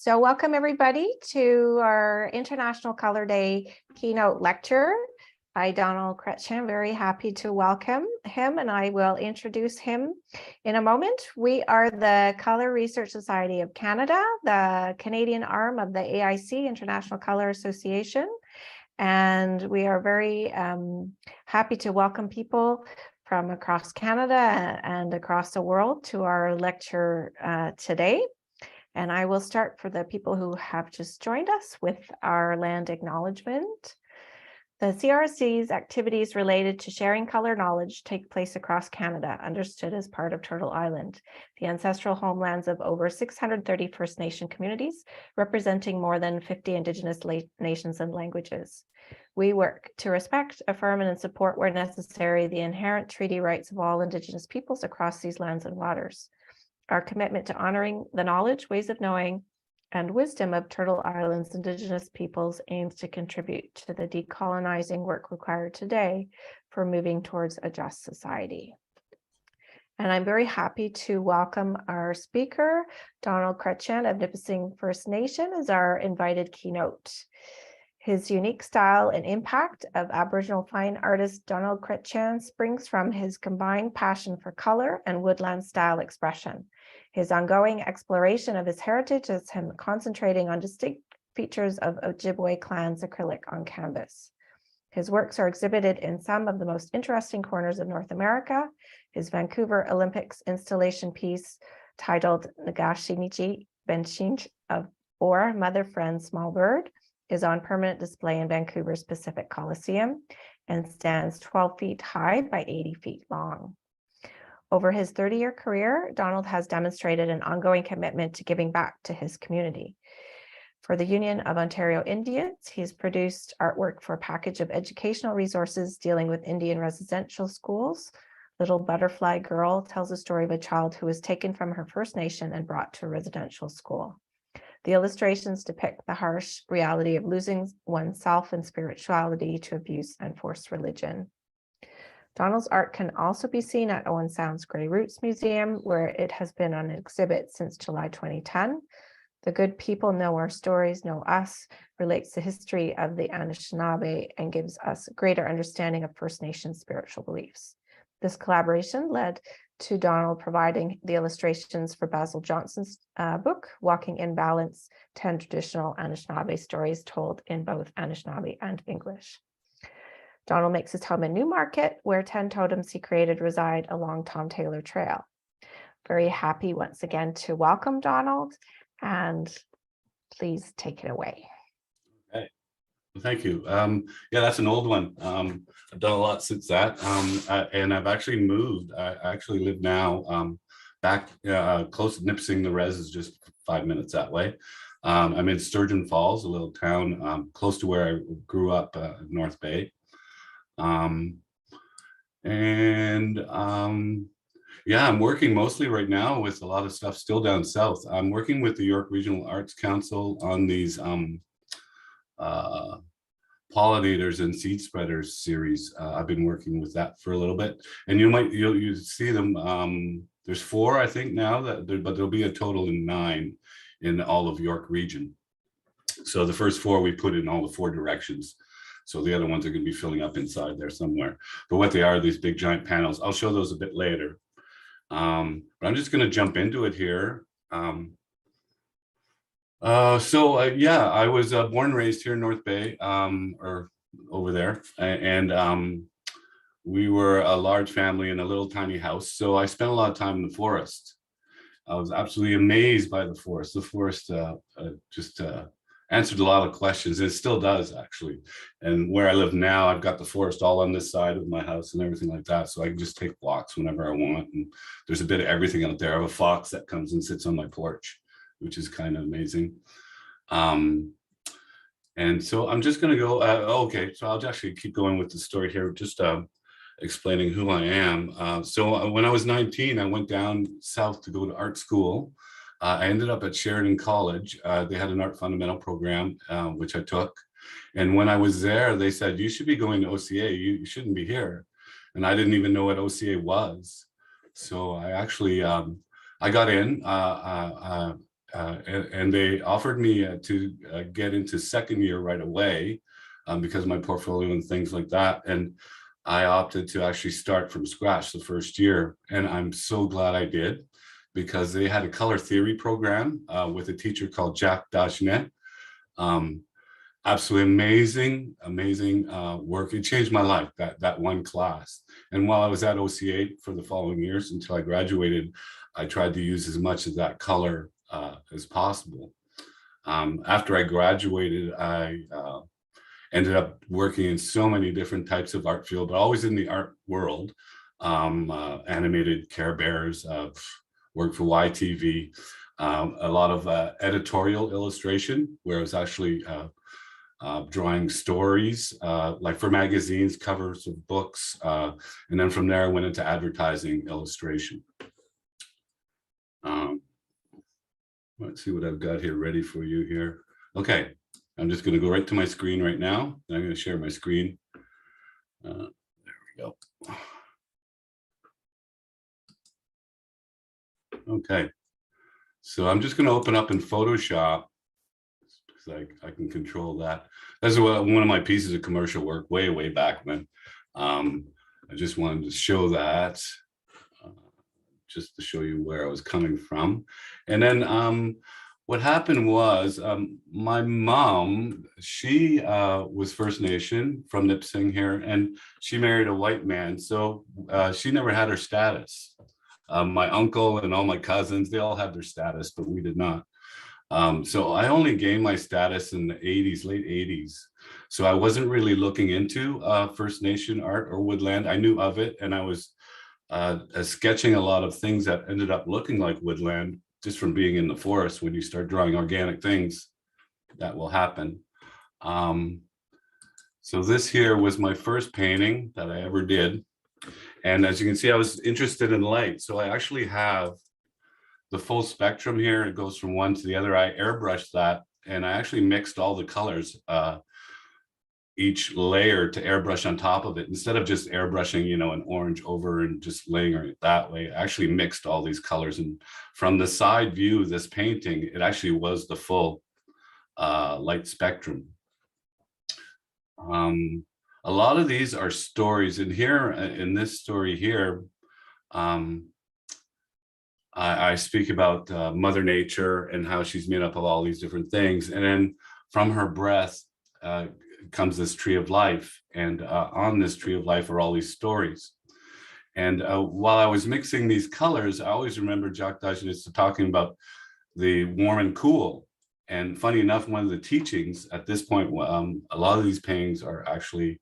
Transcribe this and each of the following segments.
So welcome everybody to our International Color Day keynote lecture by Donald Chrétien. Very happy to welcome him, and I will introduce him in a moment. We are the Color Research Society of Canada, the Canadian arm of the AIC, International Color Association, and we are very happy to welcome people from across Canada and across the world to our lecture today. And I will start for the people who have just joined us with our land acknowledgement. The CRC's activities related to sharing color knowledge take place across Canada, understood as part of Turtle Island, the ancestral homelands of over 630 First Nation communities, representing more than 50 Indigenous nations and languages. We work to respect, affirm, and support where necessary the inherent treaty rights of all Indigenous peoples across these lands and waters. Our commitment to honoring the knowledge, ways of knowing, and wisdom of Turtle Island's Indigenous peoples aims to contribute to the decolonizing work required today for moving towards a just society. And I'm very happy to welcome our speaker, Donald Chrétien of Nipissing First Nation, as our invited keynote. His unique style and impact of Aboriginal fine artist Donald Chrétien springs from his combined passion for color and woodland style expression. His ongoing exploration of his heritage is him concentrating on distinct features of Ojibwe clan's acrylic on canvas. His works are exhibited in some of the most interesting corners of North America. His Vancouver Olympics installation piece titled Nagashinichi Benchinch of or Mother Friend Small Bird is on permanent display in Vancouver's Pacific Coliseum and stands 12 feet high by 80 feet long. Over his 30-year career, Donald has demonstrated an ongoing commitment to giving back to his community. For the Union of Ontario Indians, he's produced artwork for a package of educational resources dealing with Indian residential schools. Little Butterfly Girl tells the story of a child who was taken from her First Nation and brought to a residential school. The illustrations depict the harsh reality of losing oneself and spirituality to abuse and forced religion. Donald's art can also be seen at Owen Sound's Grey Roots Museum, where it has been on exhibit since July 2010. The Good People Know Our Stories, Know Us relates the history of the Anishinaabe and gives us a greater understanding of First Nation spiritual beliefs. This collaboration led to Donald providing the illustrations for Basil Johnson's book, Walking in Balance, 10 Traditional Anishinaabe Stories Told in both Anishinaabe and English. Donald makes his home in Newmarket, where 10 totems he created reside along Tom Taylor Trail. Very happy once again to welcome Donald, and please take it away. Okay, well, thank you. Yeah, that's an old one. I've done a lot since that, and I've actually moved. I actually live now back close to Nipissing. The res is just 5 minutes that way. I'm in Sturgeon Falls, a little town close to where I grew up, North Bay. Yeah, I'm working mostly right now with a lot of stuff still down south. I'm working with the York Regional Arts Council on these pollinators and seed spreaders series. I've been working with that for a little bit, and you'll see them. There's 4, I think, now, but there'll be a total of 9 in all of York region. So the first 4 we put in all the 4 directions. So the other ones are going to be filling up inside there somewhere. But what they are these big giant panels. I'll show those a bit later. But I'm just going to jump into it here. Yeah, I was born and raised here in North Bay, or over there. And we were a large family in a little tiny house. So I spent a lot of time in the forest. I was absolutely amazed by the forest. The forest just answered a lot of questions. It still does, actually. And where I live now, I've got the forest all on this side of my house and everything like that. So I can just take walks whenever I want. And there's a bit of everything out there. I have a fox that comes and sits on my porch, which is kind of amazing. And so I'm just going to go, okay, so I'll actually keep going with the story here, just explaining who I am. So when I was 19, I went down south to go to art school. I ended up at Sheridan College. They had an art fundamental program, which I took. And when I was there, they said, you should be going to OCA. You shouldn't be here. And I didn't even know what OCA was. So I actually, I got in and they offered me to get into second year right away because of my portfolio and things like that. And I opted to actually start from scratch the first year. And I'm so glad I did, because they had a color theory program with a teacher called Jack Dagenet. Absolutely amazing work. It changed my life, that one class. And while I was at OCA for the following years until I graduated, I tried to use as much of that color as possible. After I graduated, I ended up working in so many different types of art field, but always in the art world. Animated Care Bears, worked for YTV, a lot of editorial illustration, where I was actually drawing stories, like for magazines, covers of books. And then from there, I went into advertising illustration. Let's see what I've got here ready for you here. Okay, I'm just going to go right to my screen right now. I'm going to share my screen. There we go. Okay, so I'm just going to open up in Photoshop, because I can control that. That's one of my pieces of commercial work way back when. I just wanted to show that, just to show you where I was coming from. And then what happened was, my mom, she was First Nation from Nipissing here, and she married a white man. So she never had her status. My uncle and all my cousins, they all had their status, but we did not. So I only gained my status in the 80s, late 80s. So I wasn't really looking into First Nation art or woodland. I knew of it, and I was sketching a lot of things that ended up looking like woodland just from being in the forest. When you start drawing organic things, that will happen. So this here was my first painting that I ever did. And as you can see, I was interested in light. So I actually have the full spectrum here. It goes from one to the other. I airbrushed that, and I actually mixed all the colors, each layer to airbrush on top of it, instead of just airbrushing, you know, an orange over and just layering it that way. I actually mixed all these colors, and from the side view of this painting, it actually was the full light spectrum. A lot of these are stories, and here in this story here, I speak about Mother Nature and how she's made up of all these different things. And then from her breath comes this tree of life. And on this tree of life are all these stories. And while I was mixing these colors, I always remember Jacques Dagenet talking about the warm and cool. And funny enough, one of the teachings at this point, a lot of these paintings are actually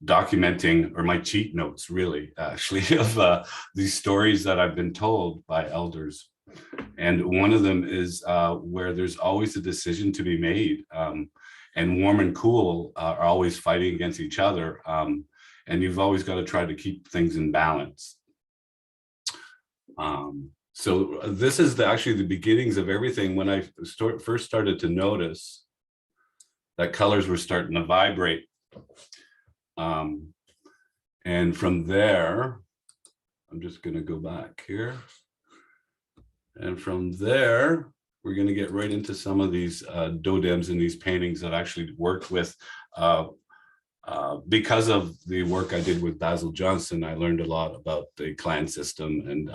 documenting, or my cheat notes really, actually, of these stories that I've been told by elders. And one of them is where there's always a decision to be made, and warm and cool are always fighting against each other, and you've always got to try to keep things in balance. So this is actually the beginnings of everything. When I first started to notice that colors were starting to vibrate. And from there, I'm just going to go back here. And from there, we're going to get right into some of these dodems and these paintings that I actually worked with. Because of the work I did with Basil Johnson, I learned a lot about the clan system and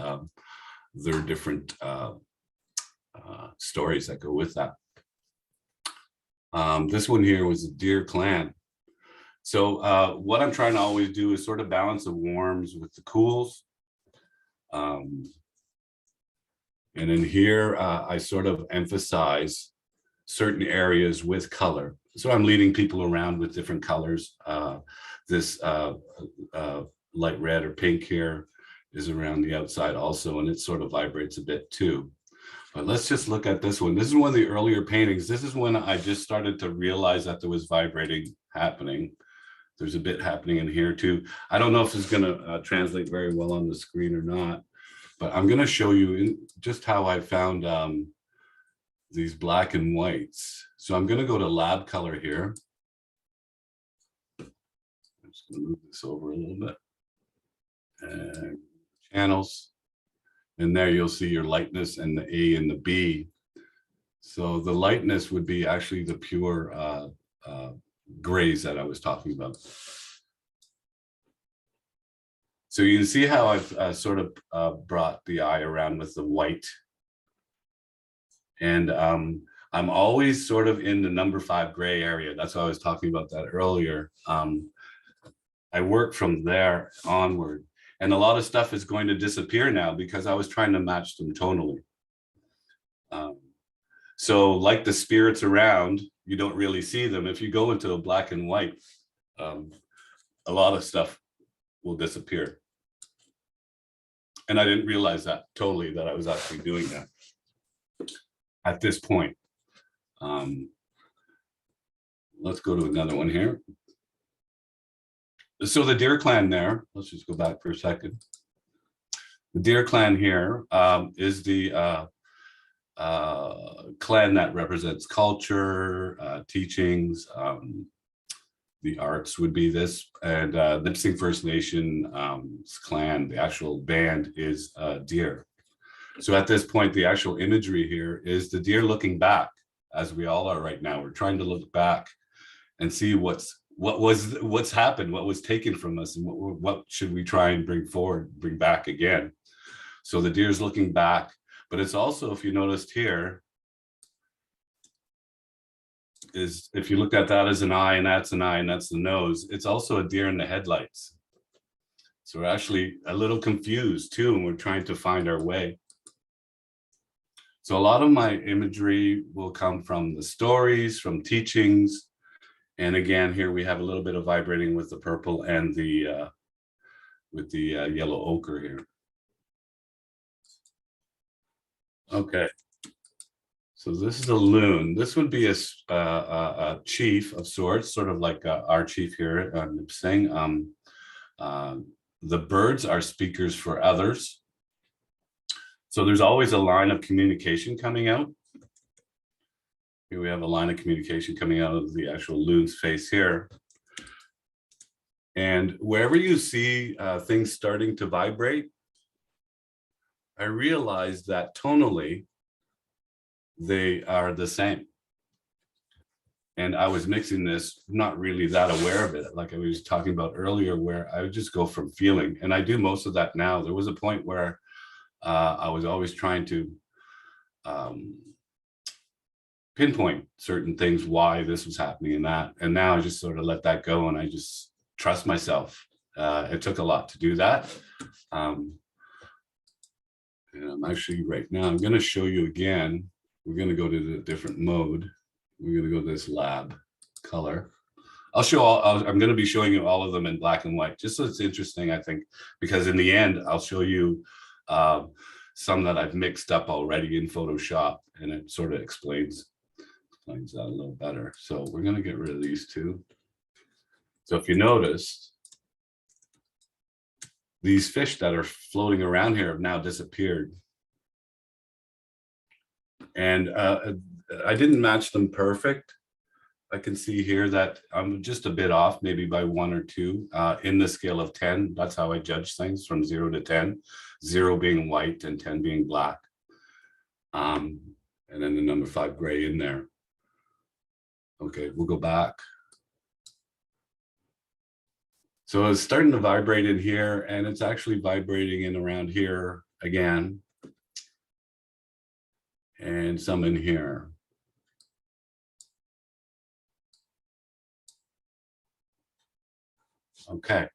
their different stories that go with that. This one here was a deer clan. So what I'm trying to always do is sort of balance the warms with the cools. And in here, I sort of emphasize certain areas with color. So I'm leading people around with different colors. This light red or pink here is around the outside also, and it sort of vibrates a bit too. But let's just look at this one. This is one of the earlier paintings. This is when I just started to realize that there was vibrating happening. There's a bit happening in here too. I don't know if it's going to translate very well on the screen or not, but I'm going to show you just how I found these black and whites. So I'm going to go to lab color here. I'm just going to move this over a little bit. And channels. And there you'll see your lightness and the A and the B. So the lightness would be actually the pure grays that I was talking about. So you can see how I've sort of brought the eye around with the white. And I'm always sort of in the number 5 gray area. That's why I was talking about that earlier. I work from there onward. And a lot of stuff is going to disappear now because I was trying to match them tonally. So like the spirits around, you don't really see them. If you go into a black and white, a lot of stuff will disappear. And I didn't realize that totally, that I was actually doing that at this point. Let's go to another one here. So the deer clan there, let's just go back for a second. The deer clan here is the clan that represents culture, teachings, the arts would be this, and the Nipissing First Nation clan, the actual band is deer. So at this point, the actual imagery here is the deer looking back, as we all are right now. We're trying to look back and see what's happened, what was taken from us, and what should we try and bring forward, bring back again. So the deer's looking back, but it's also, if you noticed here, is if you looked at that as an eye and that's an eye and that's the nose, it's also a deer in the headlights. So we're actually a little confused too, and we're trying to find our way. So a lot of my imagery will come from the stories, from teachings. And again, here we have a little bit of vibrating with the purple and the yellow ochre here. Okay. So this is a loon. This would be a chief of sorts, sort of like our chief here at Nipissing. The birds are speakers for others. So there's always a line of communication coming out. Here we have a line of communication coming out of the actual loon's face here. And wherever you see things starting to vibrate, I realized that tonally, they are the same. And I was mixing this, not really that aware of it, like I was talking about earlier, where I would just go from feeling. And I do most of that now. There was a point where I was always trying to pinpoint certain things, why this was happening and that. And now I just sort of let that go and I just trust myself. It took a lot to do that. And I'm actually right now, I'm going to show you again. We're going to go to the different mode. We're going to go to this lab color. I'm going to be showing you all of them in black and white, just so it's interesting, I think, because in the end, I'll show you some that I've mixed up already in Photoshop, and it sort of explains that a little better. So we're going to get rid of these two. So if you notice, these fish that are floating around here have now disappeared. And I didn't match them perfect. I can see here that I'm just a bit off, maybe by 1 or 2 in the scale of 10. That's how I judge things, from 0 to 10, 0 being white and 10 being black. And then the number 5 gray in there. Okay, we'll go back. So it's starting to vibrate in here, and it's actually vibrating in around here again. And some in here. Okay,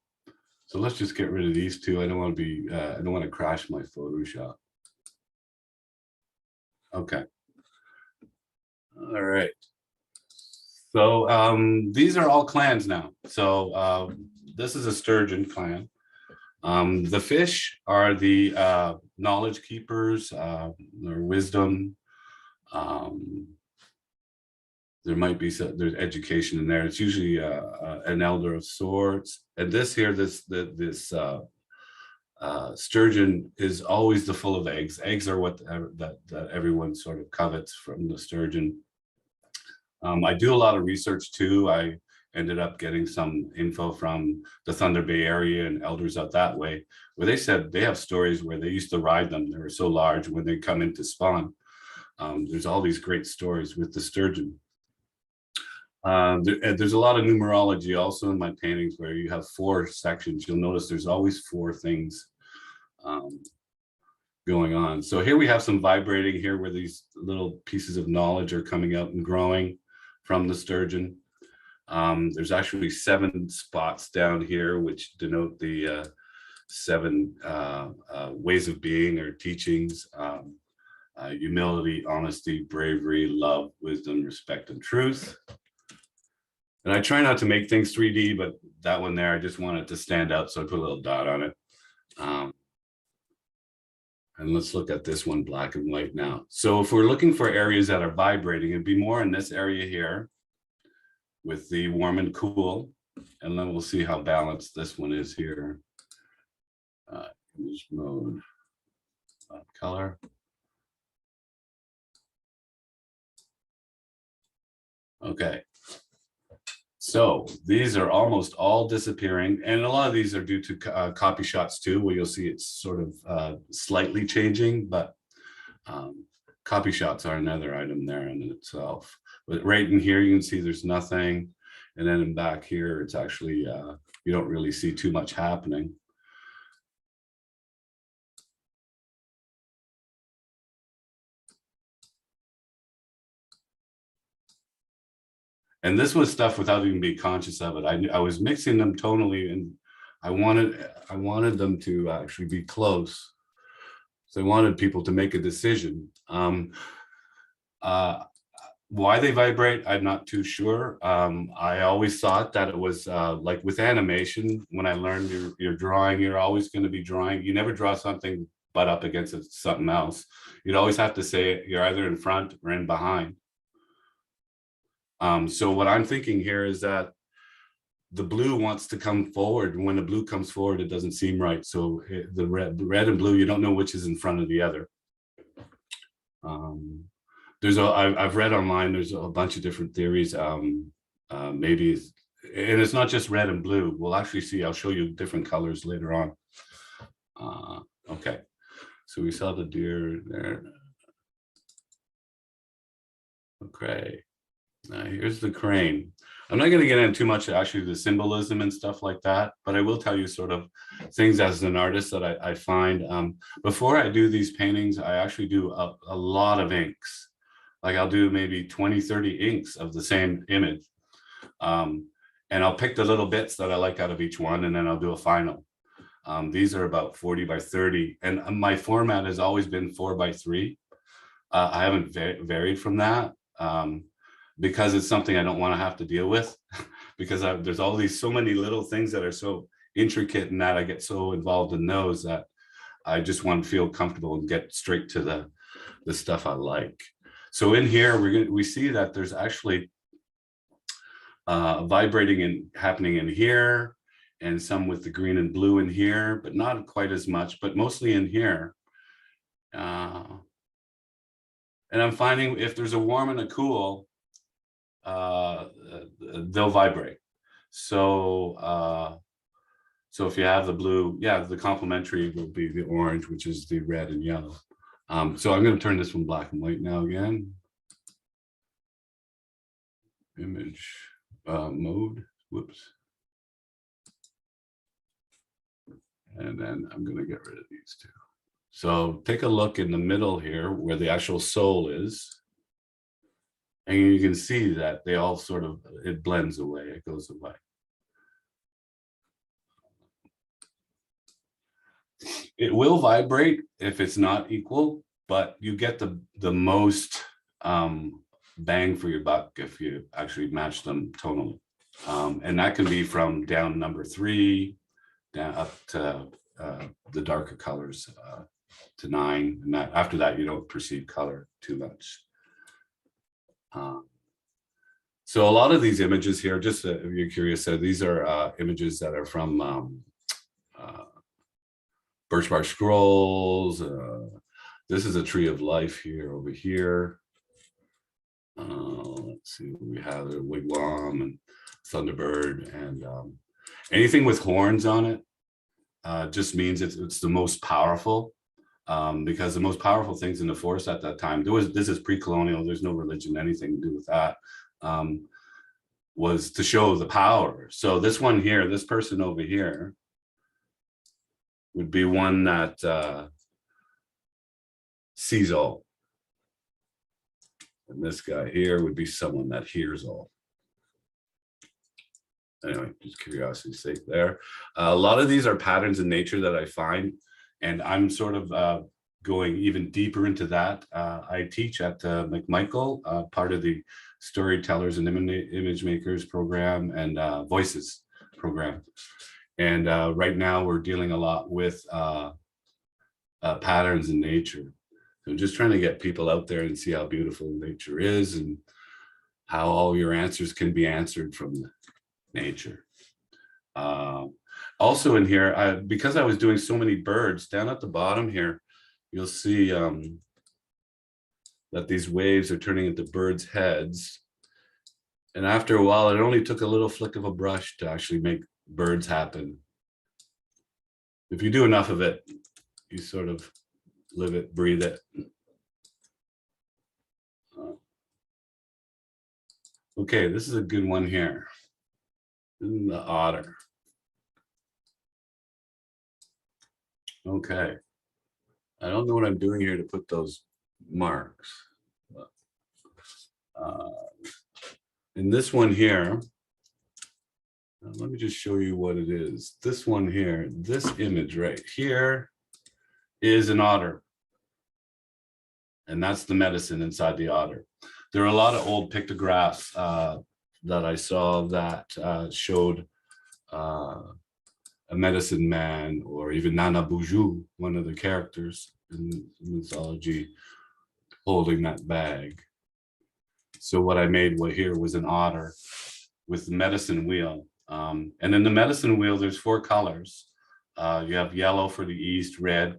so let's just get rid of these two. I don't want to be, I don't want to crash my Photoshop. Okay. All right. So these are all clans now. So this is a sturgeon clan. The fish are the knowledge keepers, their wisdom. There might be there's education in there. It's usually an elder of sorts. And this here, this sturgeon is always the full of eggs. Eggs are what that everyone sort of covets from the sturgeon. I do a lot of research too. I ended up getting some info from the Thunder Bay area and elders out that way, where they said they have stories where they used to ride them. They were so large when they come into spawn. There's all these great stories with the sturgeon. There's a lot of numerology also in my paintings where you have 4 sections. You'll notice there's always 4 things going on. So here we have some vibrating here where these little pieces of knowledge are coming out and growing from the sturgeon. There's actually 7 spots down here which denote the 7 ways of being or teachings. Humility, honesty, bravery, love, wisdom, respect, and truth. And I try not to make things 3D, but that one there, I just want it to stand out, so I put a little dot on it. And let's look at this one, black and white now. So if we're looking for areas that are vibrating, it'd be more in this area here with the warm and cool. And then we'll see how balanced this one is here. Image mode, color. Okay. So these are almost all disappearing, and a lot of these are due to copy shots too, where you'll see it's sort of slightly changing, but copy shots are another item there in itself. But right in here, you can see there's nothing. And then in back here, it's actually, you don't really see too much happening. And this was stuff without even being conscious of it. I was mixing them tonally, and I wanted them to actually be close. So I wanted people to make a decision. Why they vibrate, I'm not too sure. I always thought that it was like with animation, when I learned you're drawing, you're always going to be drawing. You never draw something butt up against something else. You'd always have to say you're either in front or in behind. So what I'm thinking here is that the blue wants to come forward. And when the blue comes forward, it doesn't seem right. So the red and blue, you don't know which is in front of the other. I've read online, there's a bunch of different theories. Maybe, and it's not just red and blue. We'll actually see, I'll show you different colors later on. Okay, so we saw the deer there. Okay. Here's the crane. I'm not going to get into too much actually the symbolism and stuff like that, but I will tell you sort of things as an artist that I find. Before I do these paintings, I actually do a lot of inks. Like I'll do maybe 20, 30 inks of the same image. And I'll pick the little bits that I like out of each one, and then I'll do a final. These are about 40 by 30. And my format has always been 4 by 3. I haven't varied from that. Because it's something I don't want to have to deal with, because there's all these so many little things that are so intricate, and that I get so involved in those that I just want to feel comfortable and get straight to the stuff I like. So in here, we see that there's actually vibrating and happening in here, and some with the green and blue in here, but not quite as much, but mostly in here. And I'm finding if there's a warm and a cool, they'll vibrate. So so if you have the blue, yeah, the complementary will be the orange, which is the red and yellow. So I'm going to turn this one black and white now again. Image mode, whoops. And then I'm going to get rid of these two. So take a look in the middle here where the actual soul is. And you can see that they all sort of, it blends away, it goes away. It will vibrate if it's not equal, but you get the most bang for your buck if you actually match them tonally. And that can be from down number 3, down up to the darker colors to 9. And that, after that, you don't perceive color too much. So a lot of these images here, just if you're curious, these are images that are from Birch Bark Scrolls. This is a tree of life here over here. Let's see, we have a wigwam and thunderbird, and anything with horns on it just means it's the most powerful, because the most powerful things in the forest at that time, this is pre-colonial, there's no religion, anything to do with that, was to show the power. So this one here, this person over here, would be one that sees all. And this guy here would be someone that hears all. Anyway, just curiosity's sake there. A lot of these are patterns in nature that I find, and I'm sort of going even deeper into that. I teach at McMichael, part of the Storytellers and Image Makers program and Voices program. And right now we're dealing a lot with patterns in nature. So just trying to get people out there and see how beautiful nature is and how all your answers can be answered from nature. Also in here, because I was doing so many birds, down at the bottom here, you'll see that these waves are turning into birds' heads. And after a while, it only took a little flick of a brush to actually make birds happen. If you do enough of it, you sort of live it, breathe it. Okay, this is a good one here. The otter. Okay. I don't know what I'm doing here to put those marks. But, in this one here, let me just show you what it is. This one here, this image right here is an otter. And that's the medicine inside the otter. There are a lot of old pictographs that I saw that showed a medicine man, or even Nana Buju, one of the characters in mythology, holding that bag. So what I made here was an otter with the medicine wheel. And in the medicine wheel, there's 4 colors. You have yellow for the east, red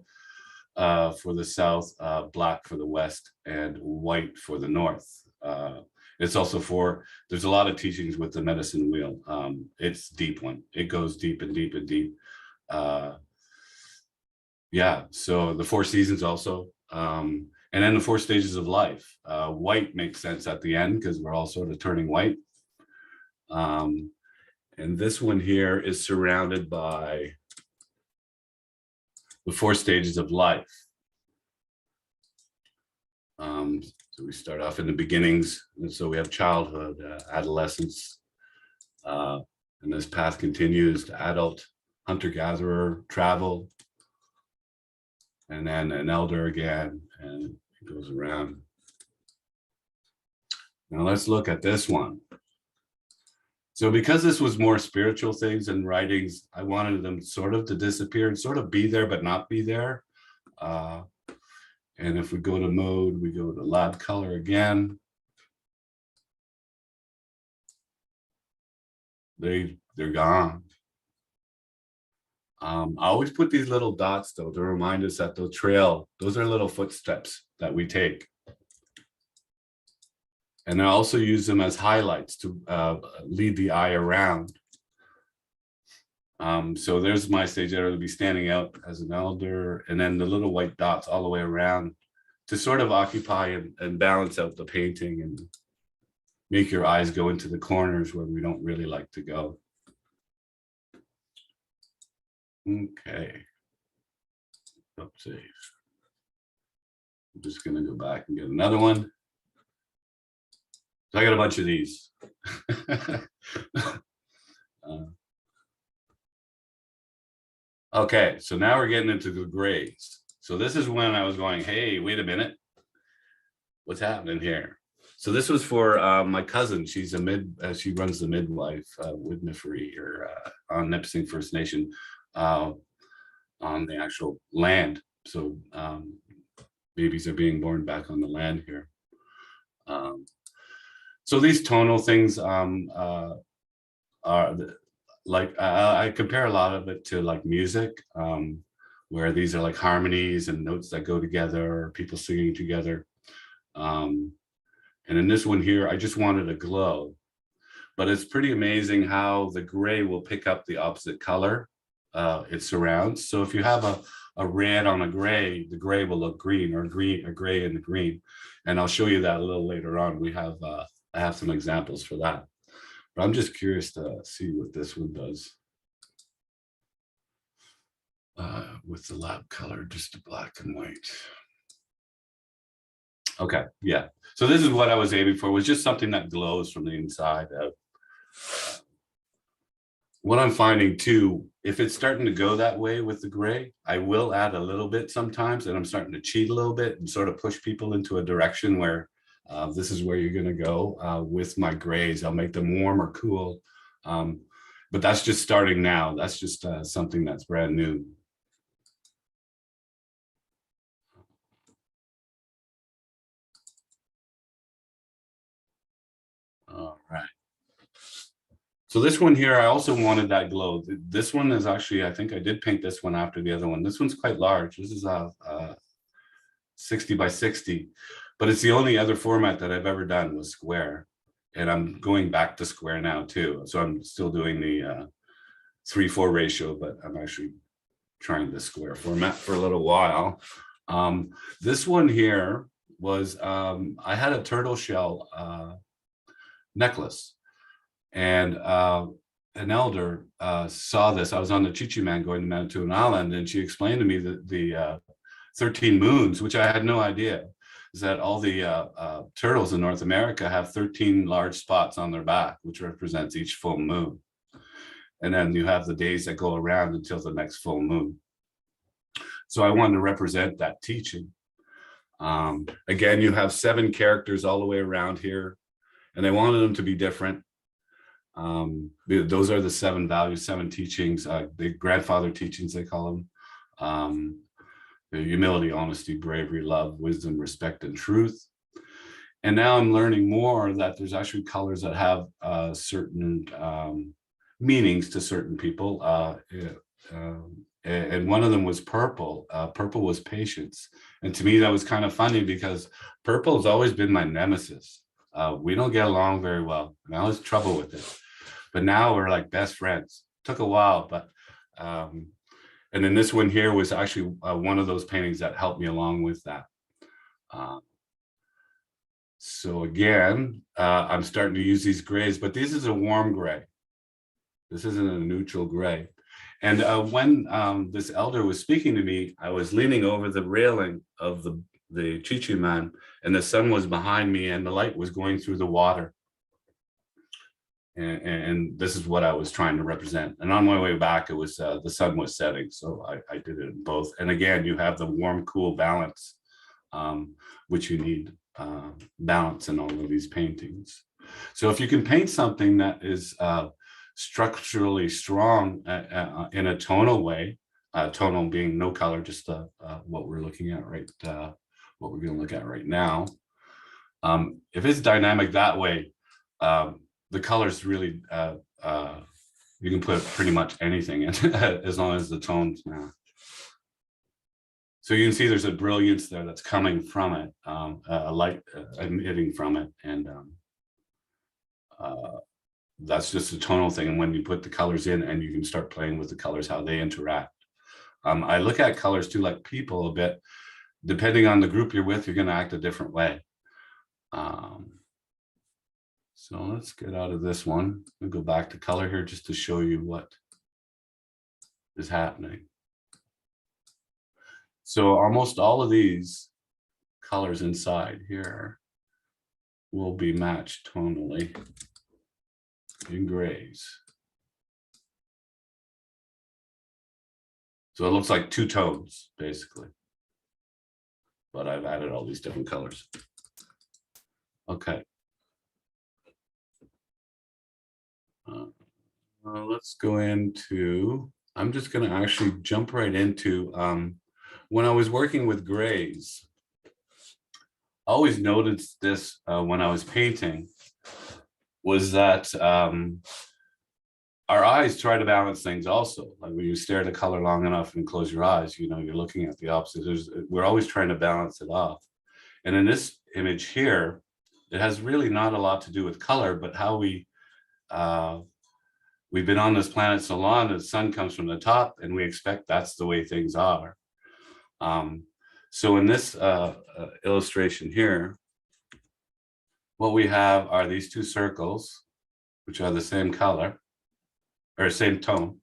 for the south, black for the west, and white for the north. It's also there's a lot of teachings with the medicine wheel. It's a deep one. It goes deep and deep and deep. Yeah, so the 4 seasons also. And then the 4 stages of life. White makes sense at the end because we're all sort of turning white. And this one here is surrounded by the 4 stages of life. So we start off in the beginnings, and so we have childhood, adolescence, and this path continues to adult, hunter-gatherer, travel, and then an elder again, and it goes around. Now let's look at this one. So because this was more spiritual things and writings, I wanted them sort of to disappear and sort of be there, but not be there. And if we go to mode, we go to lab color again. They're gone. I always put these little dots though to remind us that the trail, those are little footsteps that we take. And I also use them as highlights to lead the eye around. So there's my stage there to be standing out as an elder, and then the little white dots all the way around to sort of occupy and balance out the painting and make your eyes go into the corners where we don't really like to go. Okay. Save. I'm just gonna go back and get another one. So I got a bunch of these. Okay, so now we're getting into the grays. So this is when I was going, hey, wait a minute. What's happening here? So this was for my cousin. She's she runs the midwife midwifery here on Nipissing First Nation on the actual land. So babies are being born back on the land here. So these tonal things are like I compare a lot of it to like music, where these are like harmonies and notes that go together, or people singing together. And And in this one here, I just wanted a glow. But it's pretty amazing how the gray will pick up the opposite color it surrounds. So if you have a red on a gray, the gray will look green, or a gray in the green. And I'll show you that a little later on. I have some examples for that. But I'm just curious to see what this one does. With the lab color, just a black and white. Okay, yeah. So this is what I was aiming for, was just something that glows from the inside out. What I'm finding too, if it's starting to go that way with the gray, I will add a little bit sometimes, and I'm starting to cheat a little bit and sort of push people into a direction where this is where you're going to go with my grays. I'll make them warm or cool. But that's just starting now. That's just something that's brand new. All right. So this one here, I also wanted that glow. This one is actually, I think I did paint this one after the other one. This one's quite large. This is a 60 by 60, but it's the only other format that I've ever done was square. And I'm going back to square now too. So I'm still doing the 3:4 ratio, but I'm actually trying the square format for a little while. This one here was, I had a turtle shell necklace, and an elder saw this. I was on the Chichi Man going to Manitoulin Island, and she explained to me that the 13 moons, which I had no idea, is that all the turtles in North America have 13 large spots on their back, which represents each full moon. And then you have the days that go around until the next full moon. So I wanted to represent that teaching. Again, you have 7 characters all the way around here, and I wanted them to be different. Those are the 7 values, 7 teachings, the grandfather teachings, they call them. The humility, honesty, bravery, love, wisdom, respect, and truth. And now I'm learning more that there's actually colors that have certain meanings to certain people. And one of them was purple. Purple was patience. And to me, that was kind of funny because purple has always been my nemesis. We don't get along very well, and I was trouble with it. But now we're like best friends. Took a while, but and then this one here was actually one of those paintings that helped me along with that. So again, I'm starting to use these grays, but this is a warm gray. This isn't a neutral gray. And when this elder was speaking to me, I was leaning over the railing of the Chichi Man, and the sun was behind me, and the light was going through the water. And this is what I was trying to represent. And on my way back, it was the sun was setting, so I did it in both. And again, you have the warm, cool balance, which you need balance in all of these paintings. So if you can paint something that is structurally strong in a tonal way, tonal being no color, just what we're looking at right, what we're going to look at right now. If it's dynamic that way, the colors really, you can put pretty much anything in as long as the tones match. So you can see there's a brilliance there that's coming from it, a light emitting from it, and that's just a tonal thing. And when you put the colors in, and you can start playing with the colors, how they interact. I look at colors too like people a bit. Depending on the group you're with, you're going to act a different way. So let's get out of this one. We'll go back to color here just to show you what is happening. So almost all of these colors inside here will be matched tonally in grays. So it looks like 2 tones basically, but I've added all these different colors. Okay. Let's go into, I'm just going to actually jump right into, when I was working with grays, I always noticed this when I was painting, was that our eyes try to balance things also. Like when you stare at a color long enough and close your eyes, you know, you're looking at the opposite. We're always trying to balance it off. And in this image here, It has really not a lot to do with color, but how we've been on this planet so long, the sun comes from the top, and we expect that's the way things are. So in this illustration here, what we have are these two circles, which are the same color, or same tone.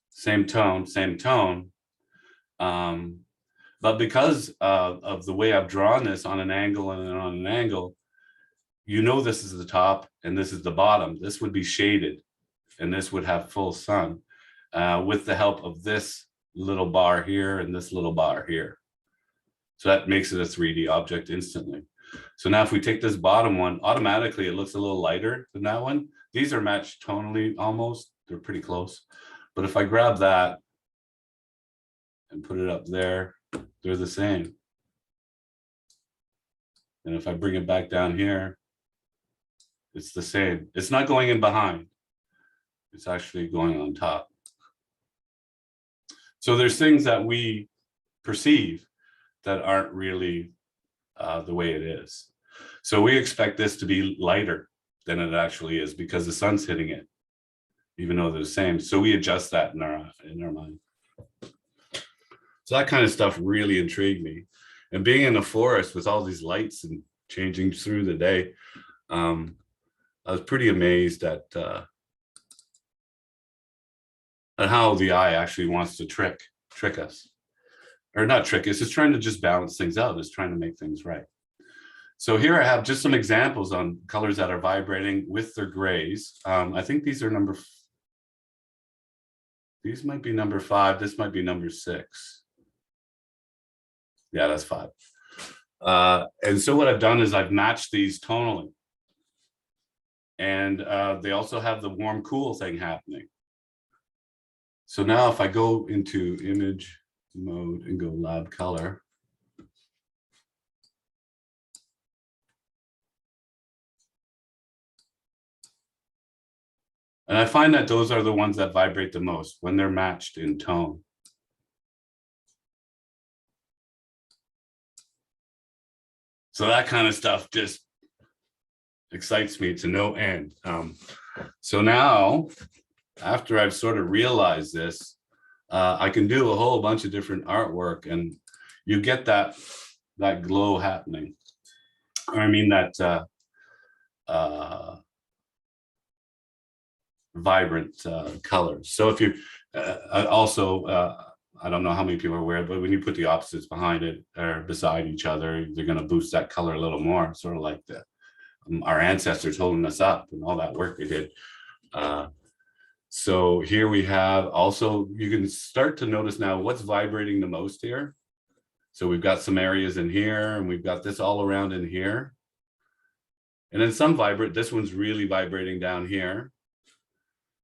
Same tone, same tone. But because of the way I've drawn this on an angle and on an angle, you know this is the top and this is the bottom. This would be shaded and this would have full sun with the help of this little bar here and this little bar here. So that makes it a 3D object instantly. So now if we take this bottom one, automatically it looks a little lighter than that one. These are matched tonally almost, they're pretty close. But if I grab that and put it up there, they're the same. And if I bring it back down here, it's the same. It's not going in behind. It's actually going on top. So there's things that we perceive that aren't really the way it is. So we expect this to be lighter than it actually is because the sun's hitting it, even though they're the same. So we adjust that in our mind. So that kind of stuff really intrigued me. And being in the forest with all these lights and changing through the day, I was pretty amazed at how the eye actually wants to trick us. Or not trick us, it's trying to just balance things out. It's trying to make things right. So here I have just some examples on colors that are vibrating with their grays. I think these are these might be number 5. This might be number 6. Yeah, that's 5. And so what I've done is I've matched these tonally. And they also have the warm cool thing happening. So now if I go into image mode and go lab color, and I find that those are the ones that vibrate the most when they're matched in tone. So that kind of stuff just excites me to no end. So now, after I've sort of realized this, I can do a whole bunch of different artwork, and you get that glow happening. I mean that vibrant colors. So if you also, I don't know how many people are aware, but when you put the opposites behind it or beside each other, they're going to boost that color a little more, sort of like our ancestors holding us up and all that work they did. So here we have also, you can start to notice now what's vibrating the most here. So we've got some areas in here and we've got this all around in here. And then some vibrate, this one's really vibrating down here.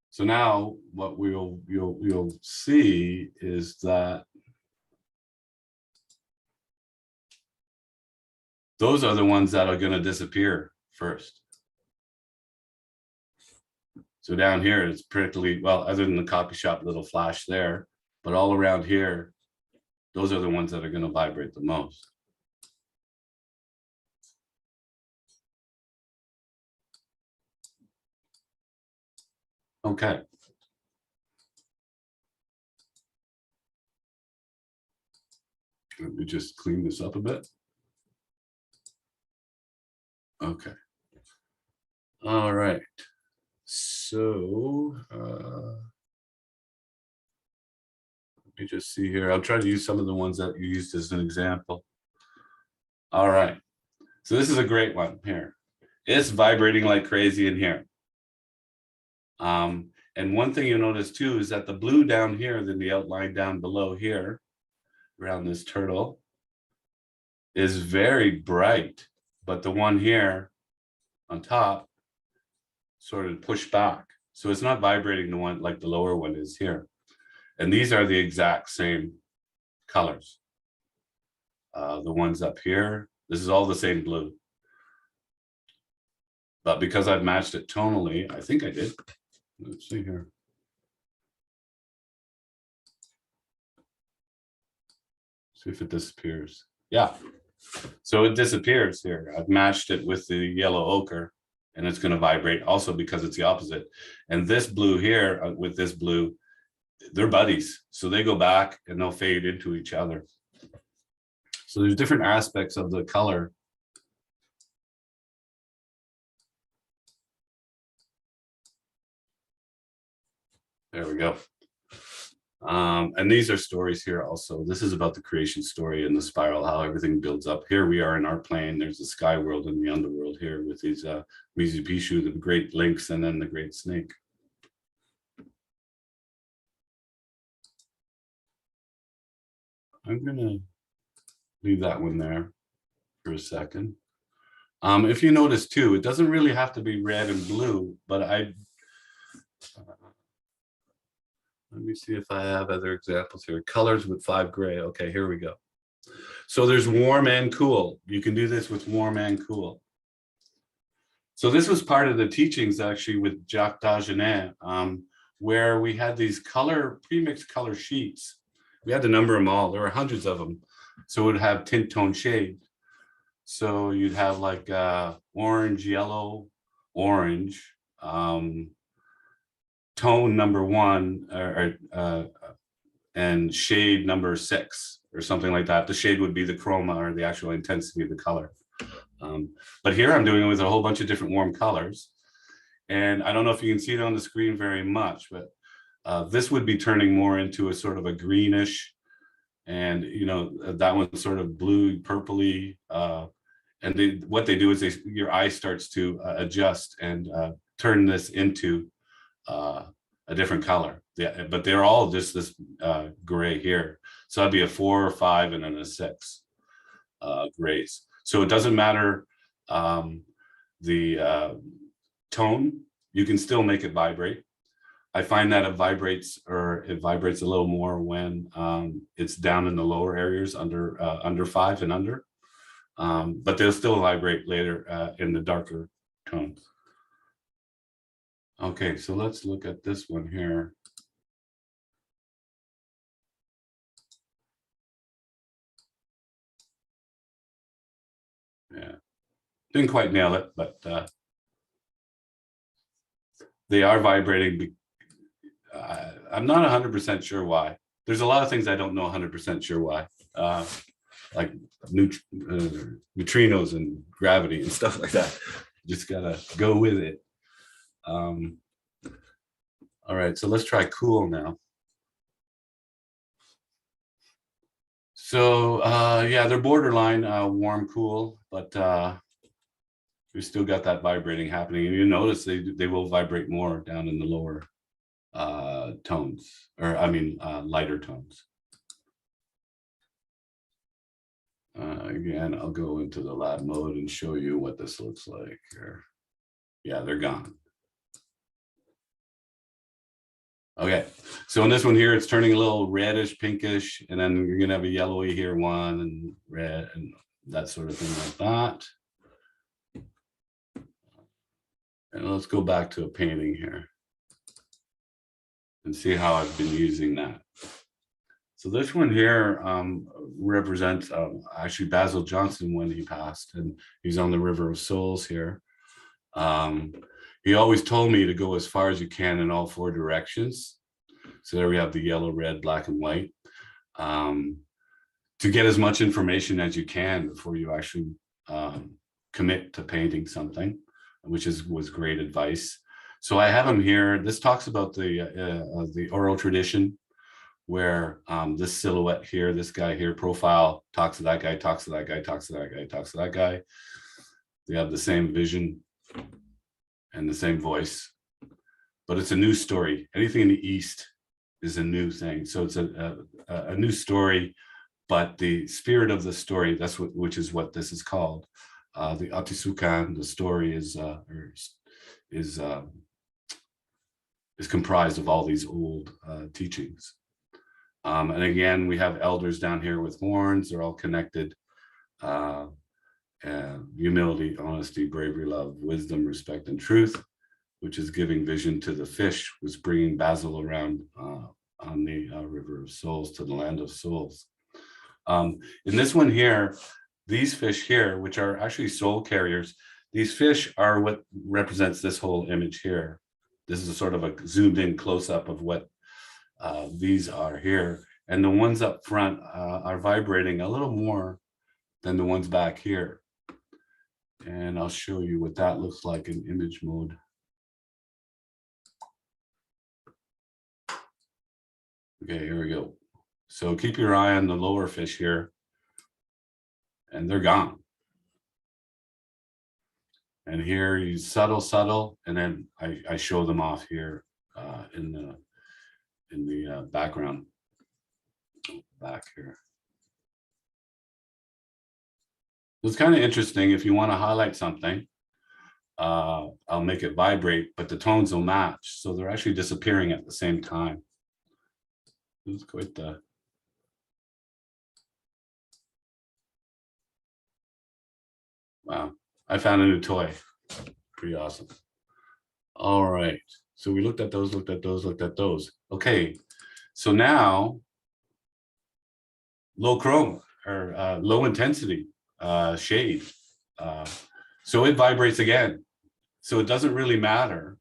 So now what you'll see is that those are the ones that are going to disappear first. So down here, it's pretty well, other than the copy shop little flash there, but all around here, those are the ones that are going to vibrate the most. Okay. Let me just clean this up a bit. Okay. All right. So let me just see here. I'll try to use some of the ones that you used as an example. All right. So this is a great one here. It's vibrating like crazy in here. And one thing you'll notice too is that the blue down here, then the outline down below here, around this turtle, is very bright, but the one here on top sort of pushed back. So it's not vibrating the one like the lower one is here. And these are the exact same colors. The ones up here, this is all the same blue. But because I've matched it tonally, I think I did. Let's see here. See if it disappears. Yeah, So it disappears here. I've matched it with the yellow ochre, and it's going to vibrate also because it's the opposite. And this blue here with this blue, they're buddies. So they go back and they'll fade into each other. So there's different aspects of the color. There we go. And these are stories here also. This is about the creation story and the spiral, how everything builds up. Here we are in our plane. There's the sky world and the underworld here with these Mizipishu, the great lynx, and then the great snake. I'm gonna leave that one there for a second. If you notice too, it doesn't really have to be red and blue, but let me see if I have other examples here. Colors with 5 gray. Okay, here we go. So there's warm and cool. You can do this with warm and cool. So this was part of the teachings actually with Jacques Dagenet, where we had these pre-mixed color sheets. We had to number them all. There were hundreds of them. So it would have tint, tone, shade. So you'd have like orange, yellow, orange, tone number 1, and shade number 6, or something like that. The shade would be the chroma, or the actual intensity of the color. But here I'm doing it with a whole bunch of different warm colors. And I don't know if you can see it on the screen very much, but this would be turning more into a sort of a greenish, and that one's sort of blue, purpley. And what they do is your eye starts to adjust and turn this into a different color. Yeah, but they're all just this gray here. So that'd be a 4 or 5 and then a 6 grays. So it doesn't matter the tone, you can still make it vibrate. I find that it vibrates a little more when it's down in the lower areas under 5 and under. But they'll still vibrate later in the darker tones. Okay, so let's look at this one here. Yeah, didn't quite nail it, but they are vibrating. I'm not 100% sure why. There's a lot of things I don't know 100% sure why. Like neutrinos and gravity and stuff like that. Just gotta go with it. All right, so let's try cool now. So yeah, they're borderline warm, cool, but we still got that vibrating happening. And you notice they will vibrate more down in the lower tones, or I mean lighter tones. Again, I'll go into the lab mode and show you what this looks like here. Yeah, they're gone. Okay, so in this one here, it's turning a little reddish, pinkish, and then you're gonna have a yellowy here one, and red, and that sort of thing like that. And let's go back to a painting here and see how I've been using that. So this one here represents actually Basil Johnson when he passed, and he's on the River of Souls here. He always told me to go as far as you can in all 4 directions. So there we have the yellow, red, black, and white. To get as much information as you can before you actually commit to painting something, which was great advice. So I have him here. This talks about the oral tradition, where this silhouette here, this guy here, profile, talks to that guy, talks to that guy, talks to that guy, talks to that guy. They have the same vision and the same voice, but it's a new story. Anything in the East is a new thing. So it's a new story, but the spirit of the story, which is what this is called. The Atisukan, the story is comprised of all these old teachings. And again, we have elders down here with horns. They're all connected. Humility, honesty, bravery, love, wisdom, respect, and truth, which is giving vision to the fish, was bringing Basil around on the River of Souls to the land of souls. In this one here, these fish here, which are actually soul carriers, these fish are what represents this whole image here. This is a sort of a zoomed in close up of what these are here. And the ones up front are vibrating a little more than the ones back here. And I'll show you what that looks like in image mode. Okay, here we go. So keep your eye on the lower fish here, and they're gone. And here you subtle, and then I show them off here in the background back here. It's kind of interesting. If you want to highlight something, I'll make it vibrate, but the tones will match. So they're actually disappearing at the same time. It's quite the... Wow. I found a new toy. Pretty awesome. All right. So we looked at those, looked at those. Okay. So now low chroma or low intensity shade. So it vibrates again. So it doesn't really matter.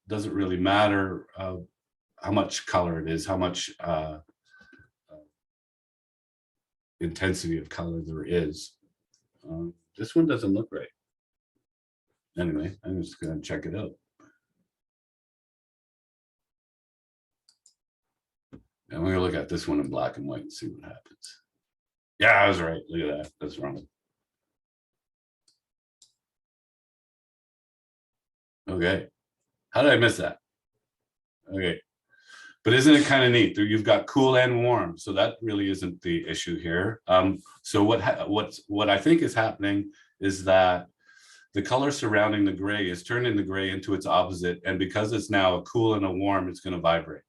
Doesn't really matter how much color it is, how much intensity of color there is. This one doesn't look right. Anyway, I'm just going to check it out. And we're going to look at this one in black and white and see what happens. Yeah, I was right. Look at that. That's wrong. Okay. How did I miss that? Okay. But isn't it kind of neat? You've got cool and warm, so that really isn't the issue here. So what I think is happening is that the color surrounding the gray is turning the gray into its opposite, and because it's now a cool and a warm, it's going to vibrate.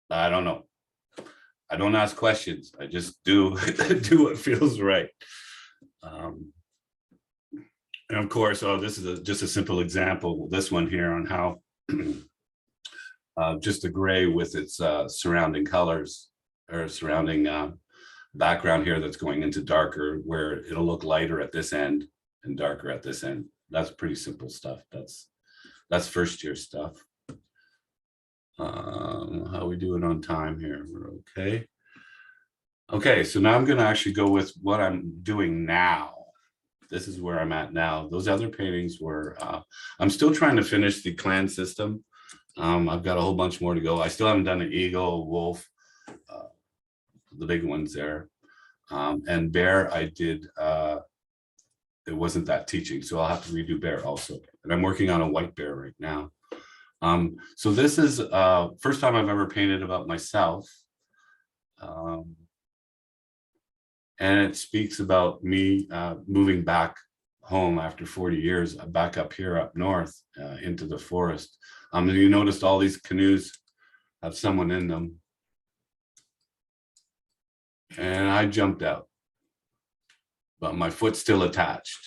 I don't know. I don't ask questions. I just do do what feels right. And of course, this is just a simple example. This one here on how. Just a gray with its surrounding colors or surrounding background here that's going into darker, where it'll look lighter at this end and darker at this end. That's pretty simple stuff. That's first year stuff. How are we doing on time here? We're okay. Okay, so now I'm going to actually go with what I'm doing now. This is where I'm at now. Those other paintings were, I'm still trying to finish the clan system. I've got a whole bunch more to go. I still haven't done an eagle, wolf, the big ones there. And bear, I did, it wasn't that teaching, so I'll have to redo bear also. And I'm working on a white bear right now. So this is first time I've ever painted about myself. And it speaks about me moving back home after 40 years, back up here up north into the forest. You noticed all these canoes have someone in them. And I jumped out, but my foot's still attached.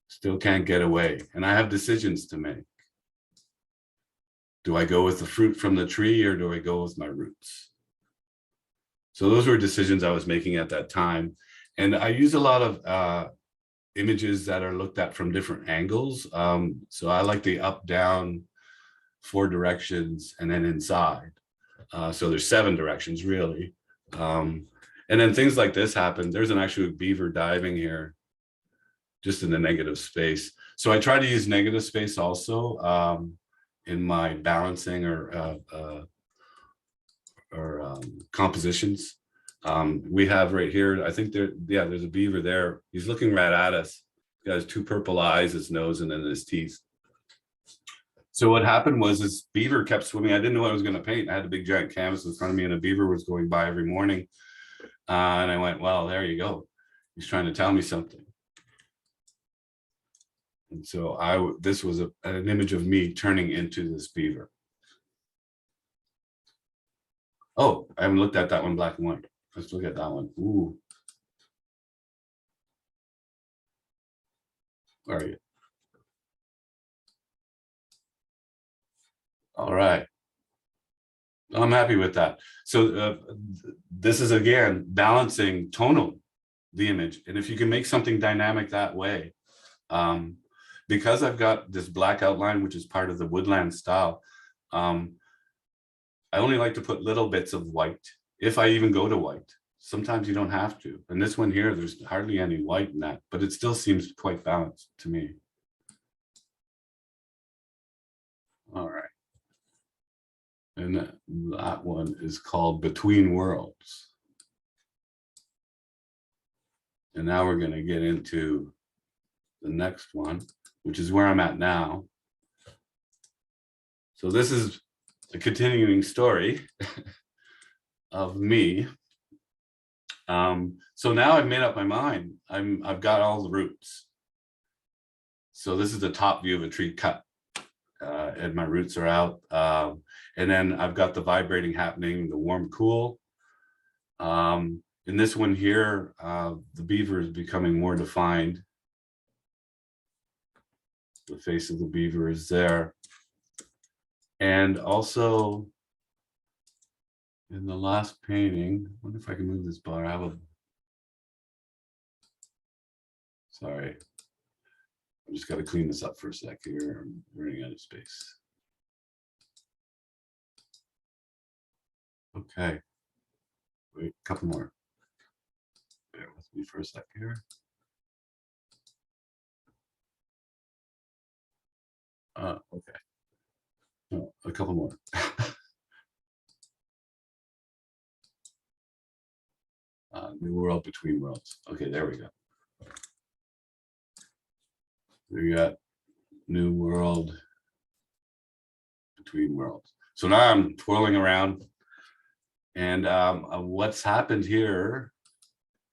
Still can't get away. And I have decisions to make. Do I go with the fruit from the tree or do I go with my roots? So those were decisions I was making at that time. And I use a lot of images that are looked at from different angles. So I like the up, down, 4 directions, and then inside. So there's 7 directions really. And then things like this happen. There's an actual beaver diving here, just in the negative space. So I try to use negative space also in my balancing or compositions. We have right here, I think there's a beaver there. He's looking right at us. He got his 2 purple eyes, his nose, and then his teeth. So what happened was this beaver kept swimming. I didn't know what I was going to paint. I had a big giant canvas in front of me and a beaver was going by every morning. And I went, well, there you go. He's trying to tell me something. And so this was an image of me turning into this beaver. Oh, I haven't looked at that one black and white. Let's look at that one. Ooh. Where are you? All right. I'm happy with that. So this is again balancing tonal the image, and if you can make something dynamic that way, because I've got this black outline, which is part of the woodland style, I only like to put little bits of white, if I even go to white. Sometimes you don't have to. And this one here, there's hardly any white in that, but it still seems quite balanced to me. All right. And that one is called Between Worlds. And now we're going to get into the next one, which is where I'm at now. So this is a continuing story of me. So now I've made up my mind. I've got all the roots. So this is the top view of a tree cut, and my roots are out. And then I've got the vibrating happening, the warm, cool. In this one here, the beaver is becoming more defined. The face of the beaver is there. And also in the last painting, I wonder if I can move this bar. I have a, sorry. I just got to clean this up for a sec here. I'm running out of space. Okay. Wait, a couple more. Bear with me for a sec here. Okay. Oh, a couple more. New world, between worlds. Okay, there we go. We got new world, between worlds. So now I'm twirling around, and what's happened here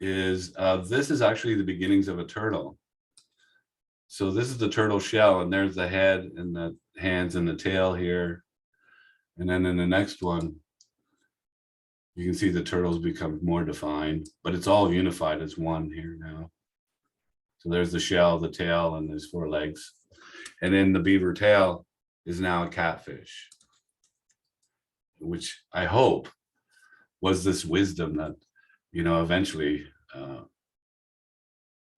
is this is actually the beginnings of a turtle. So this is the turtle shell, and there's the head and the hands and the tail here. And then in the next one, you can see the turtles become more defined, but it's all unified as one here now. So there's the shell, the tail, and there's 4 legs. And then the beaver tail is now a catfish, which I hope was this wisdom that, you know, eventually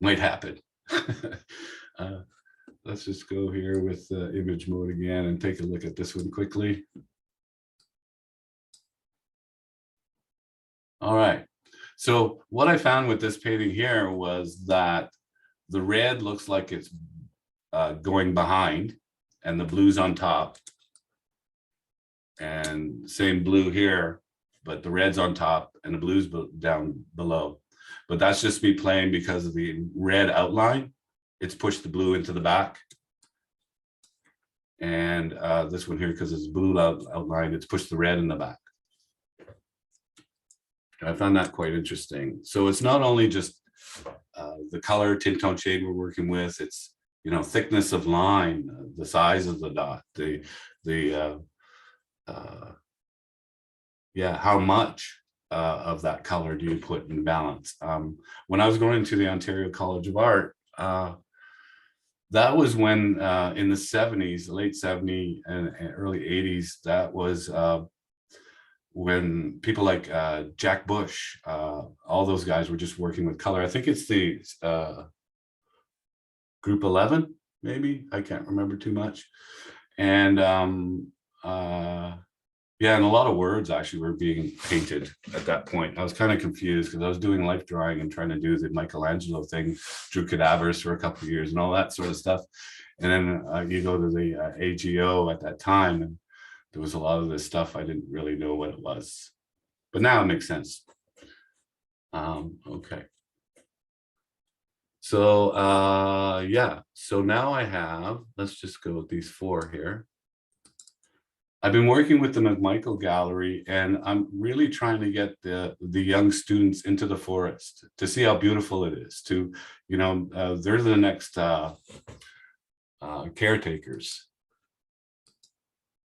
might happen. Let's just go here with image mode again and take a look at this one quickly. All right. So what I found with this painting here was that the red looks like it's going behind, and the blue's on top. And same blue here, but the red's on top and the blue's down below. But that's just me playing because of the red outline. It's pushed the blue into the back. And this one here, because it's blue outline, it's pushed the red in the back. I found that quite interesting. So it's not only just the color, tint, tone, shade we're working with, it's, you know, thickness of line, the size of the dot, yeah, how much of that color do you put in balance? When I was going to the Ontario College of Art, that was when in the 70s, the late 70s and early 80s, that was when people like Jack Bush, all those guys were just working with color. I think it's the Group 11, maybe, I can't remember too much. And yeah, and a lot of words actually were being painted at that point. I was kind of confused because I was doing life drawing and trying to do the Michelangelo thing, drew cadavers for a couple of years and all that sort of stuff. And then you go to the AGO at that time, and there was a lot of this stuff I didn't really know what it was, but now it makes sense. Okay. So yeah, so now I have, let's just go with these 4 here. I've been working with the McMichael Gallery, and I'm really trying to get the young students into the forest to see how beautiful it is. To, you know, they're the next caretakers.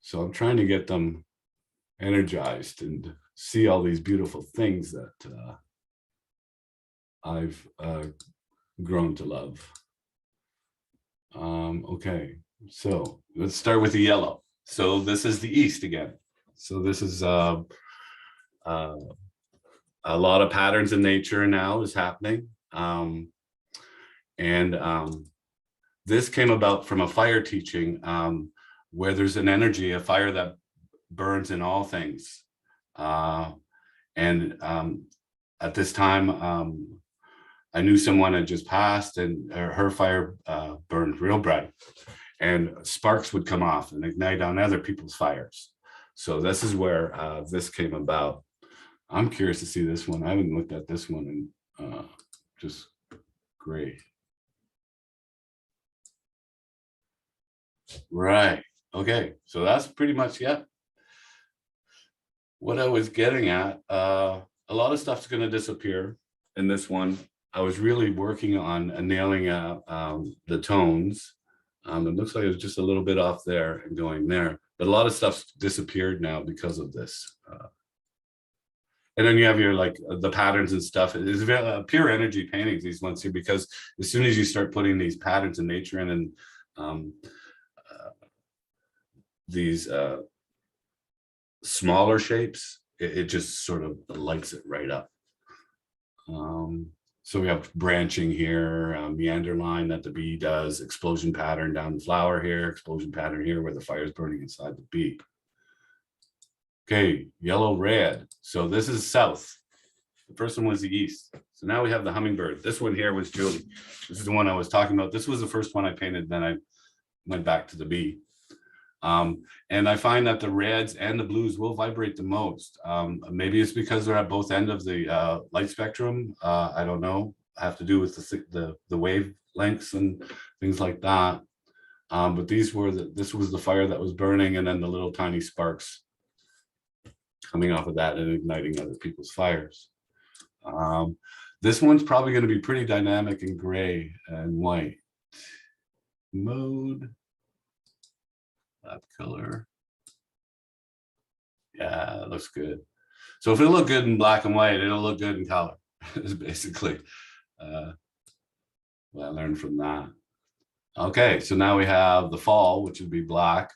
So I'm trying to get them energized and see all these beautiful things that I've grown to love. Okay, so let's start with the yellow. So this is the east again. So this is a lot of patterns in nature now is happening. This came about from a fire teaching where there's an energy, a fire that burns in all things. At this time, I knew someone had just passed, and her fire burned real bright, and sparks would come off and ignite on other people's fires. So this is where this came about. I'm curious to see this one. I haven't looked at this one, and just great. Right. Okay. So that's pretty much what I was getting at. A lot of stuff's going to disappear in this one. I was really working on nailing the tones. It looks like it was just a little bit off there and going there, but a lot of stuff's disappeared now because of this. And then you have your the patterns and stuff. It's very pure energy paintings, these ones here, because as soon as you start putting these patterns in nature in, and these smaller shapes, it just sort of lights it right up. So we have branching here, meander line that the bee does, explosion pattern down the flower here, explosion pattern here where the fire is burning inside the bee. Okay, yellow, red. So this is south. The first one was the east. So now we have the hummingbird. This one here was Julie. This is the one I was talking about. This was the first one I painted, then I went back to the bee. And I find that the reds and the blues will vibrate the most. Maybe it's because they're at both ends of the light spectrum. I don't know. I have to do with the wavelengths and things like that. But this was the fire that was burning, and then the little tiny sparks coming off of that and igniting other people's fires. This one's probably going to be pretty dynamic in gray and white. Mode. That color. Yeah, it looks good. So if it look good in black and white, it'll look good in color. Is basically what I learned from that. Okay, so now we have the fall, which would be black.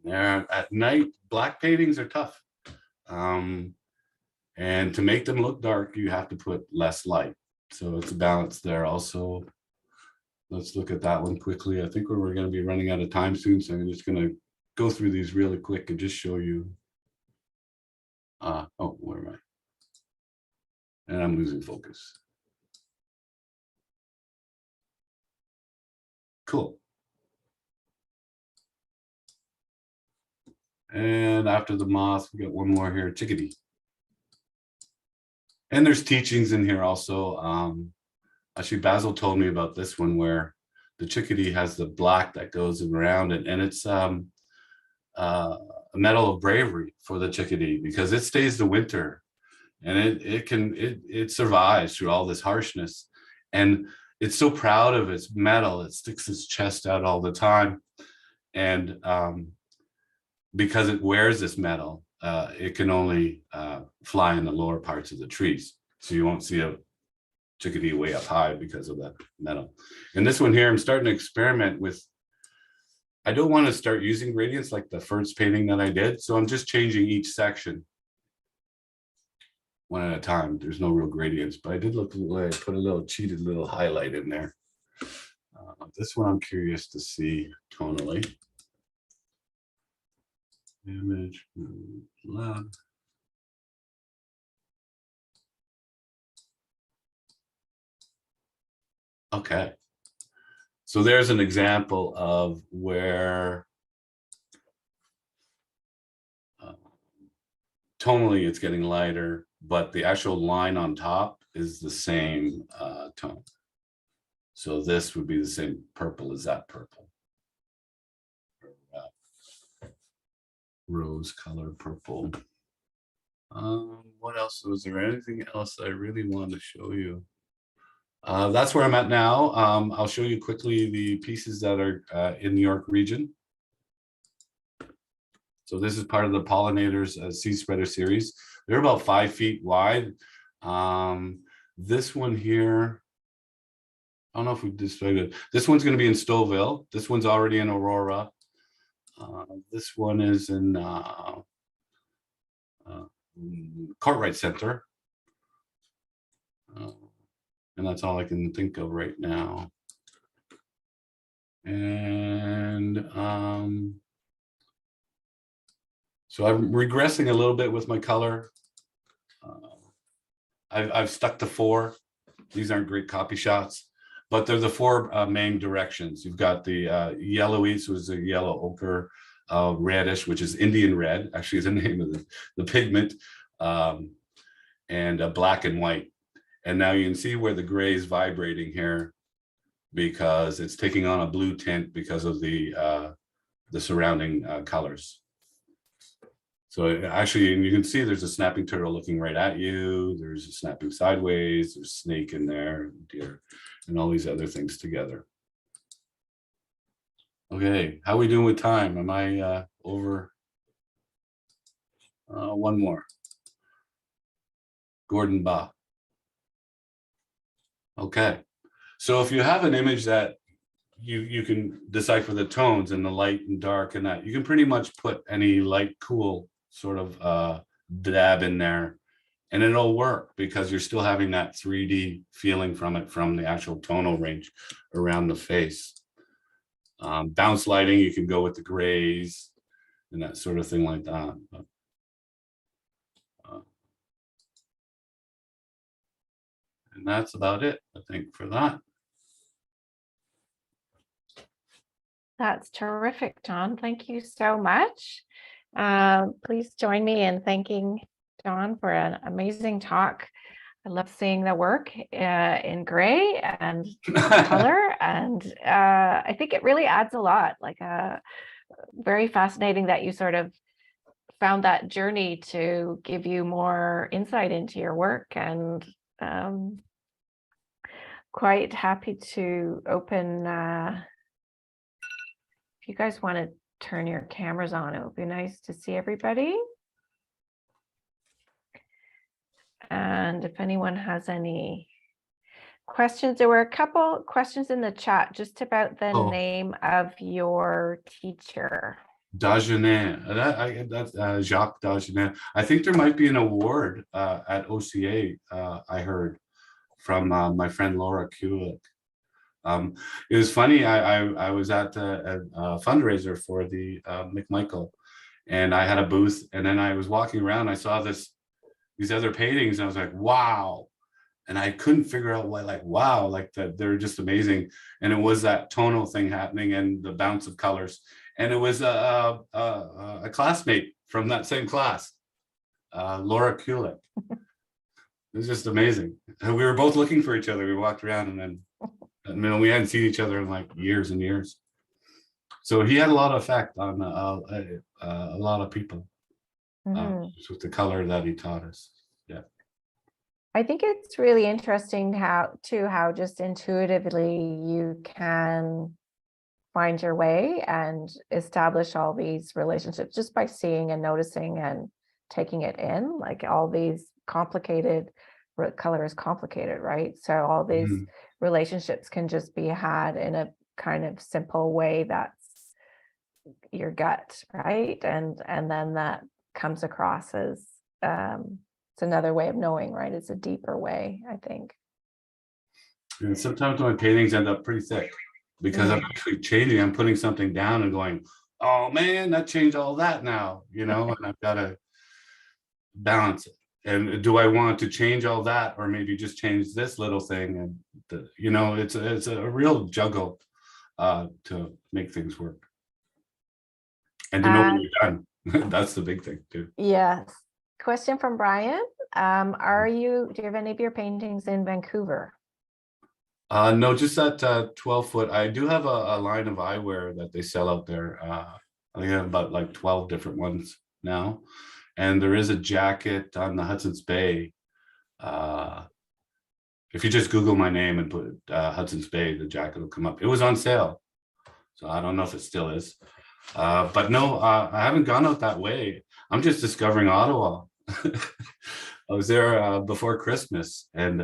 There at night, black paintings are tough. And to make them look dark, you have to put less light. So it's a balance there also. Let's look at that one quickly. I think we're going to be running out of time soon, so I'm just going to go through these really quick and just show you. Oh, where am I? And I'm losing focus. Cool. And after the moth, we got one more here, chickadee. And there's teachings in here also. Actually, Basil told me about this one where the chickadee has the black that goes around it, and it's a medal of bravery for the chickadee because it stays the winter, and it survives through all this harshness, and it's so proud of its medal. It sticks its chest out all the time, and because it wears this medal, it can only fly in the lower parts of the trees, so you won't see a chickadee way up high because of the metal. And this one here, I'm starting to experiment with. I don't want to start using gradients like the first painting that I did, so I'm just changing each section one at a time. There's no real gradients, but I did look like I put a little cheated little highlight in there. This one I'm curious to see tonally. Image, lab. Okay, so there's an example of where tonally it's getting lighter, but the actual line on top is the same tone. So this would be the same purple as that purple. Rose color purple. What else? Was there anything else I really wanted to show you? That's where I'm at now. I'll show you quickly the pieces that are in New York region. So this is part of the Pollinators Seed Spreader series. They're about 5 feet wide. This one here, I don't know if we displayed it. This one's going to be in Stouffville. This one's already in Aurora. This one is in Cartwright Center. And that's all I can think of right now. And so I'm regressing a little bit with my color. I've stuck to 4. These aren't great copy shots, but they're the 4 main directions. You've got the yellowy, so it's a yellow ochre, reddish, which is Indian red, actually is the name of the pigment, and black and white. And now you can see where the gray is vibrating here because it's taking on a blue tint because of the surrounding colors. So actually, and you can see there's a snapping turtle looking right at you. There's a snapping sideways. There's a snake in there, deer, and all these other things together. Okay, how are we doing with time? Am I over? One more. Gordon Ba. Okay, so if you have an image that you can decipher the tones and the light and dark and that, you can pretty much put any light, cool sort of dab in there and it'll work because you're still having that 3D feeling from it, from the actual tonal range around the face. Bounce lighting, you can go with the grays and that sort of thing like that. And that's about it, I think, for that. That's terrific, John. Thank you so much. Please join me in thanking John for an amazing talk. I love seeing the work in gray and color, and I think it really adds a lot. Like very fascinating that you sort of found that journey to give you more insight into your work, and quite happy to open. If you guys want to turn your cameras on, it would be nice to see everybody. And if anyone has any questions, there were a couple questions in the chat just about the name of your teacher. Dagenet, that's Jacques Dagenet. I think there might be an award at OCA, I heard from my friend Laura Kulik. It was funny, I was at a fundraiser for the McMichael, and I had a booth, and then I was walking around, I saw these other paintings, and I was like, wow. And I couldn't figure out why, like, wow, like that they're just amazing. And it was that tonal thing happening and the bounce of colors. And it was a classmate from that same class, Laura Kulik. It was just amazing. And we were both looking for each other. We walked around, and then we hadn't seen each other in like years and years. So he had a lot of effect on a lot of people. Just with the color that he taught us. Yeah. I think it's really interesting how just intuitively you can find your way and establish all these relationships just by seeing and noticing and taking it in. Like all these complicated, color is complicated, right? So all these relationships can just be had in a kind of simple way that's your gut, right? And then that comes across as it's another way of knowing, right? It's a deeper way, I think. And sometimes my paintings end up pretty thick because I'm actually changing. I'm putting something down and going, oh man, that changed all that now, and I've got to balance it. And do I want to change all that, or maybe just change this little thing? And it's a real juggle to make things work, and to know when you're done. That's the big thing too. Yes. Question from Brian. Do you have any of your paintings in Vancouver? No, just that 12-foot. I do have a line of eyewear that they sell out there. I think I have about like 12 different ones now. And there is a jacket on the Hudson's Bay. If you just Google my name and put Hudson's Bay, the jacket will come up. It was on sale. So I don't know if it still is. But no, I haven't gone out that way. I'm just discovering Ottawa. I was there before Christmas, and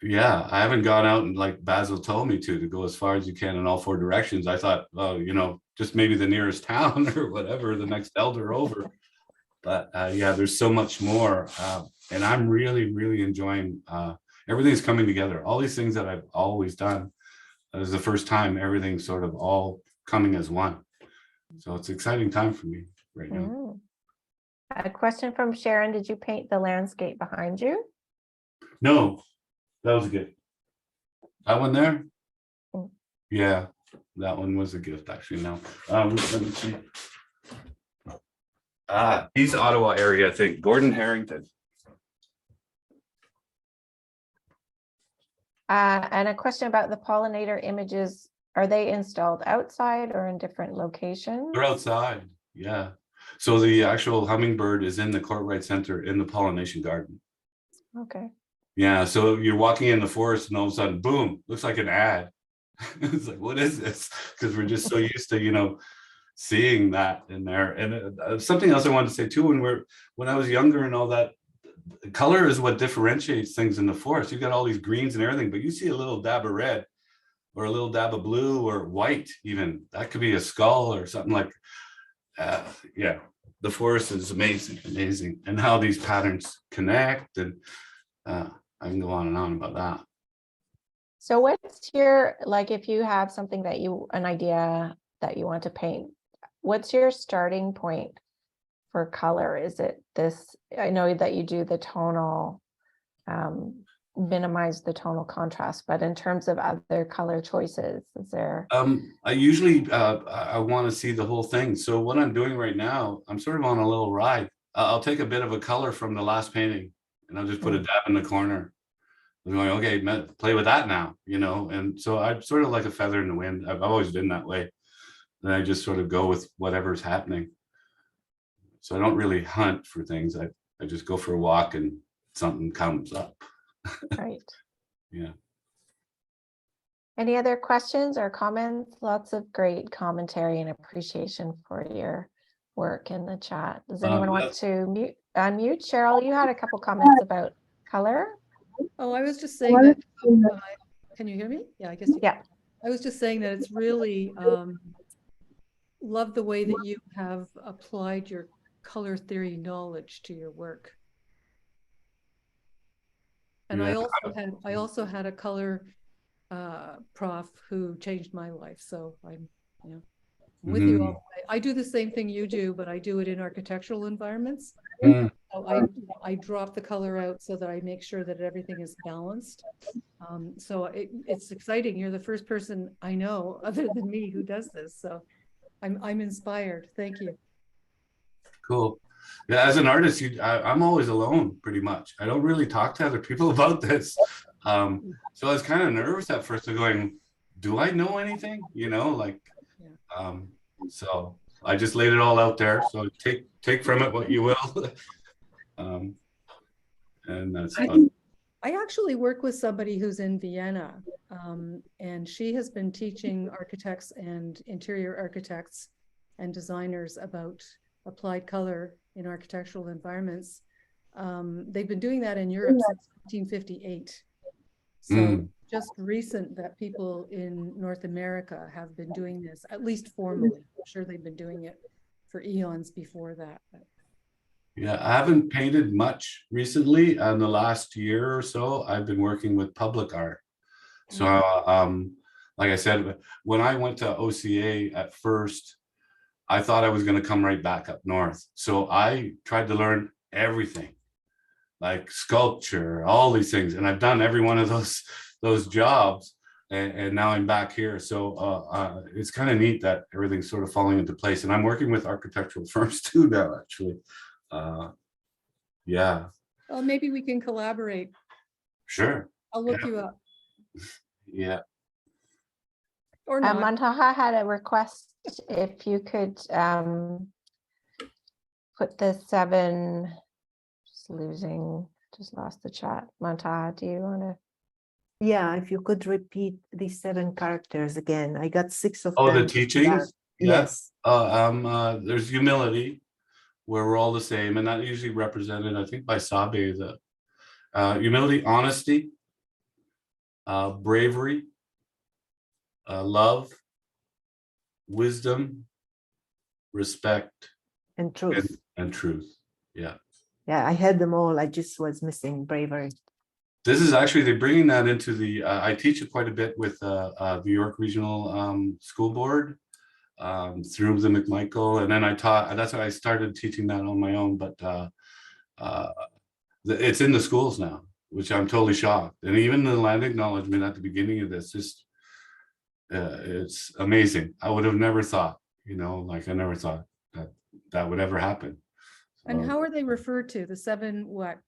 Yeah, I haven't gone out and like Basil told me to go as far as you can in all four directions. I thought, well, just maybe the nearest town or whatever, the next elder over. But yeah, there's so much more. And I'm really, really enjoying everything's coming together. All these things that I've always done. This is the first time everything's sort of all coming as one. So it's an exciting time for me right now. Mm. A question from Sharon. Did you paint the landscape behind you? No, that was a gift. That one there? Mm. Yeah, that one was a gift actually. No. Let me see. He's Ottawa area, I think. Gordon Harrington. And a question about the pollinator images. Are they installed outside or in different locations? They're outside, yeah. So the actual hummingbird is in the Courtright Center in the pollination garden. Okay. Yeah, so you're walking in the forest and all of a sudden, boom, looks like an ad. It's like, what is this? Because we're just so used to, seeing that in there. And something else I wanted to say too, when I was younger and all that, color is what differentiates things in the forest. You got all these greens and everything, but you see a little dab of red or a little dab of blue or white, even that could be a skull or something like. Yeah, the forest is amazing, and how these patterns connect, and I can go on and on about that. So what's your, like, if you have something an idea that you want to paint, what's your starting point for color? Is it this? I know that you do the tonal, minimize the tonal contrast, but in terms of other color choices, is there? I usually I want to see the whole thing. So what I'm doing right now, I'm sort of on a little ride. I'll take a bit of a color from the last painting and I'll just put a dab in the corner. I'm going, okay, play with that now, and so I'm sort of like a feather in the wind. I've always been that way. And I just sort of go with whatever's happening. So I don't really hunt for things. I just go for a walk and something comes up. Right. Yeah. Any other questions or comments? Lots of great commentary and appreciation for your work in the chat. Does anyone want to unmute? Cheryl, you had a couple comments about color. Oh, I was just saying that. Can you hear me? Yeah, I guess. Yeah. I was just saying that it's really love the way that you have applied your color theory knowledge to your work. And Yeah. I also had a color prof who changed my life. So I'm with you all the way. I do the same thing you do, but I do it in architectural environments. So I drop the color out so that I make sure that everything is balanced. So it's exciting. You're the first person I know other than me who does this. So I'm inspired. Thank you. Cool. Yeah, as an artist, I'm always alone pretty much. I don't really talk to other people about this. So I was kind of nervous at first of going, do I know anything? So I just laid it all out there. So take from it what you will. And that's fun. I actually work with somebody who's in Vienna, and she has been teaching architects and interior architects and designers about applied color in architectural environments. They've been doing that in Europe since 1958. So just recent that people in North America have been doing this, at least formally. I'm sure they've been doing it for eons before that. Yeah, I haven't painted much recently. In the last year or so, I've been working with public art. So, like I said, when I went to OCA at first, I thought I was going to come right back up north. So I tried to learn everything, like sculpture, all these things. And I've done every one of those jobs. And now I'm back here. So it's kind of neat that everything's sort of falling into place. And I'm working with architectural firms too now, actually. Yeah. Well, maybe we can collaborate. Sure. I'll look you up. Yeah. Or not. Mantaha had a request if you could put the 7, just lost the chat. Mantaha, do you want to? Yeah, if you could repeat these 7 characters again. I got 6 of them. Oh, the teachings? Yes. There's humility, where we're all the same, and that usually represented, I think, by Sabe, the humility, honesty, bravery, love, wisdom, respect, And truth. and truth. Yeah. Yeah, I had them all. I just was missing bravery. This is actually, they're bringing that into the, I teach it quite a bit with the York Regional School Board through the McMichael. And then I taught, that's why I started teaching that on my own, but it's in the schools now, which I'm totally shocked. And even the land acknowledgement at the beginning of this, just, it's amazing. I would have never thought, you know, like I never thought that that would ever happen. And how are they referred to? The 7 what?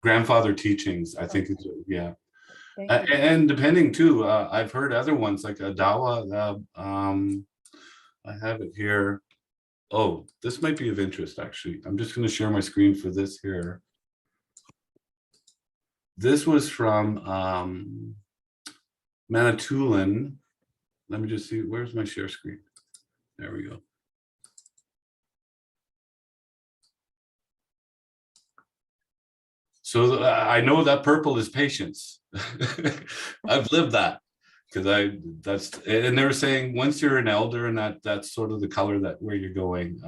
Grandfather teachings, I think, it's, yeah. Thank you. And depending too, I've heard other ones like Adawa. I have it here. Oh, this might be of interest, actually. I'm just going to share my screen for this here. This was from Manitoulin. Let me just see, where's my share screen? There we go. So I know that purple is patience. I've lived that because and they were saying once you're an elder and that's sort of the color that where you're going,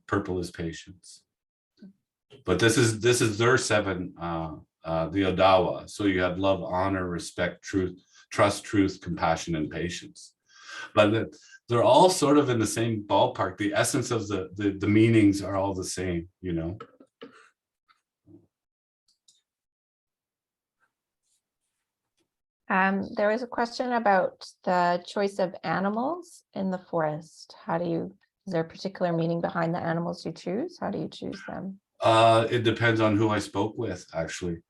purple is patience. But this is their 7, the Odawa. So you have love, honor, respect, truth, trust, truth, compassion, and patience. But they're all sort of in the same ballpark. The essence of the meanings are all the same, you know. There was a question about the choice of animals in the forest. Is there a particular meaning behind the animals you choose? How do you choose them? It depends on who I spoke with, actually.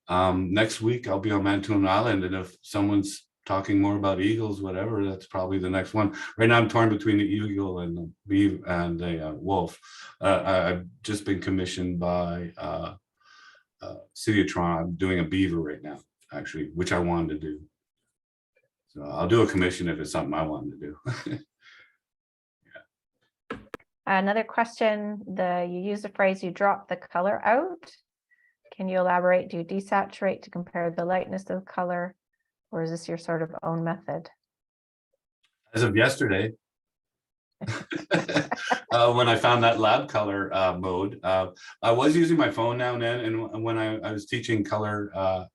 Next week I'll be on Manitoulin Island, and if someone's talking more about eagles, whatever, that's probably the next one. Right now I'm torn between the eagle and the beaver and the wolf. I've just been commissioned by City of Toronto. I'm doing a beaver right now, actually, which I wanted to do. So I'll do a commission if it's something I wanted to do. Another question, you use the phrase you drop the color out. Can you elaborate? Do you desaturate to compare the lightness of the color, or is this your sort of own method? As of yesterday, when I found that lab color mode, I was using my phone now and then, and when I was teaching color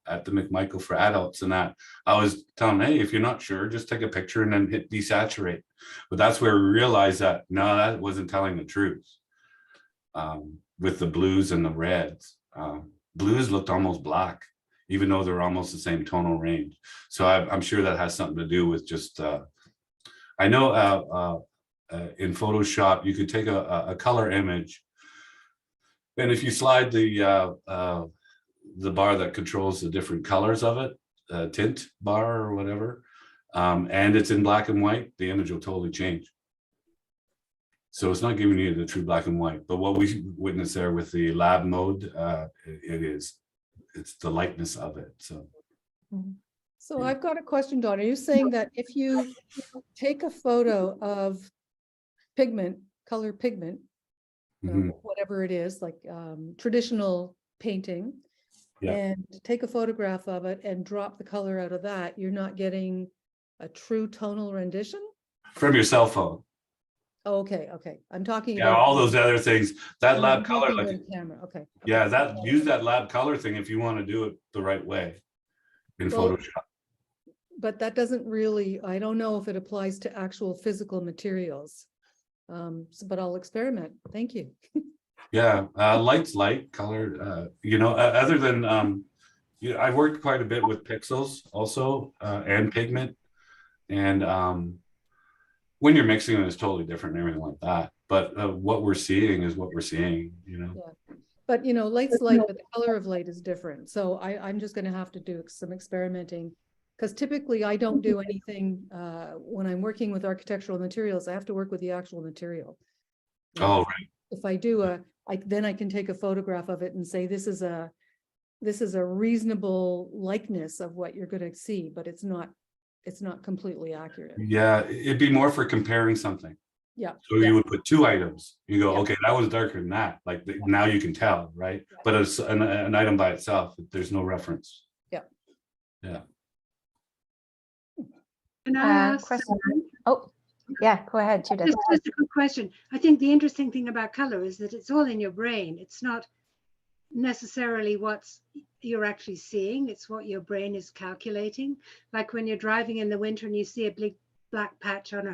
at the McMichael for adults and that, I was telling them, hey, if you're not sure, just take a picture and then hit desaturate. But that's where we realized that no, that wasn't telling the truth with the blues and the reds. Blues looked almost black, even though they're almost the same tonal range. So I'm sure that has something to do with just, I know in Photoshop, you could take a color image, and if you slide the bar that controls the different colors of it, tint bar or whatever, and it's in black and white, the image will totally change. So it's not giving you the true black and white, but what we witnessed there with the lab mode, it's the lightness of it. So. So I've got a question, Dawn. Are you saying that if you take a photo of pigment, color pigment, whatever it is, like traditional painting, and take a photograph of it and drop the color out of that, you're not getting a true tonal rendition? From your cell phone. Oh, okay. I'm talking about all those other things. That lab color, like camera. Okay. Yeah, use that lab color thing if you want to do it the right way in Photoshop. But that doesn't really, I don't know if it applies to actual physical materials. But I'll experiment. Thank you. Yeah, light's light, color, you know, other than, I worked quite a bit with pixels also, and pigment. And when you're mixing them, it's totally different and everything like that. But what we're seeing is what we're seeing, you know. Yeah. But, you know, light's light, but the color of light is different. So I'm just going to have to do some experimenting, because typically I don't do anything when I'm working with architectural materials. I have to work with the actual material. Oh, right. If I do then I can take a photograph of it and say, this is a reasonable likeness of what you're going to see, but it's not completely accurate. Yeah, it'd be more for comparing something. Yeah. So you would put 2 items. You go, okay, that one's darker than that. Like now you can tell, right? But as an item by itself, there's no reference. Yeah. Yeah. Can I ask? Question. Oh, yeah, go ahead, Judith. Just a quick question. I think the interesting thing about color is that it's all in your brain. It's not necessarily what you're actually seeing. It's what your brain is calculating. Like when you're driving in the winter and you see a big black patch on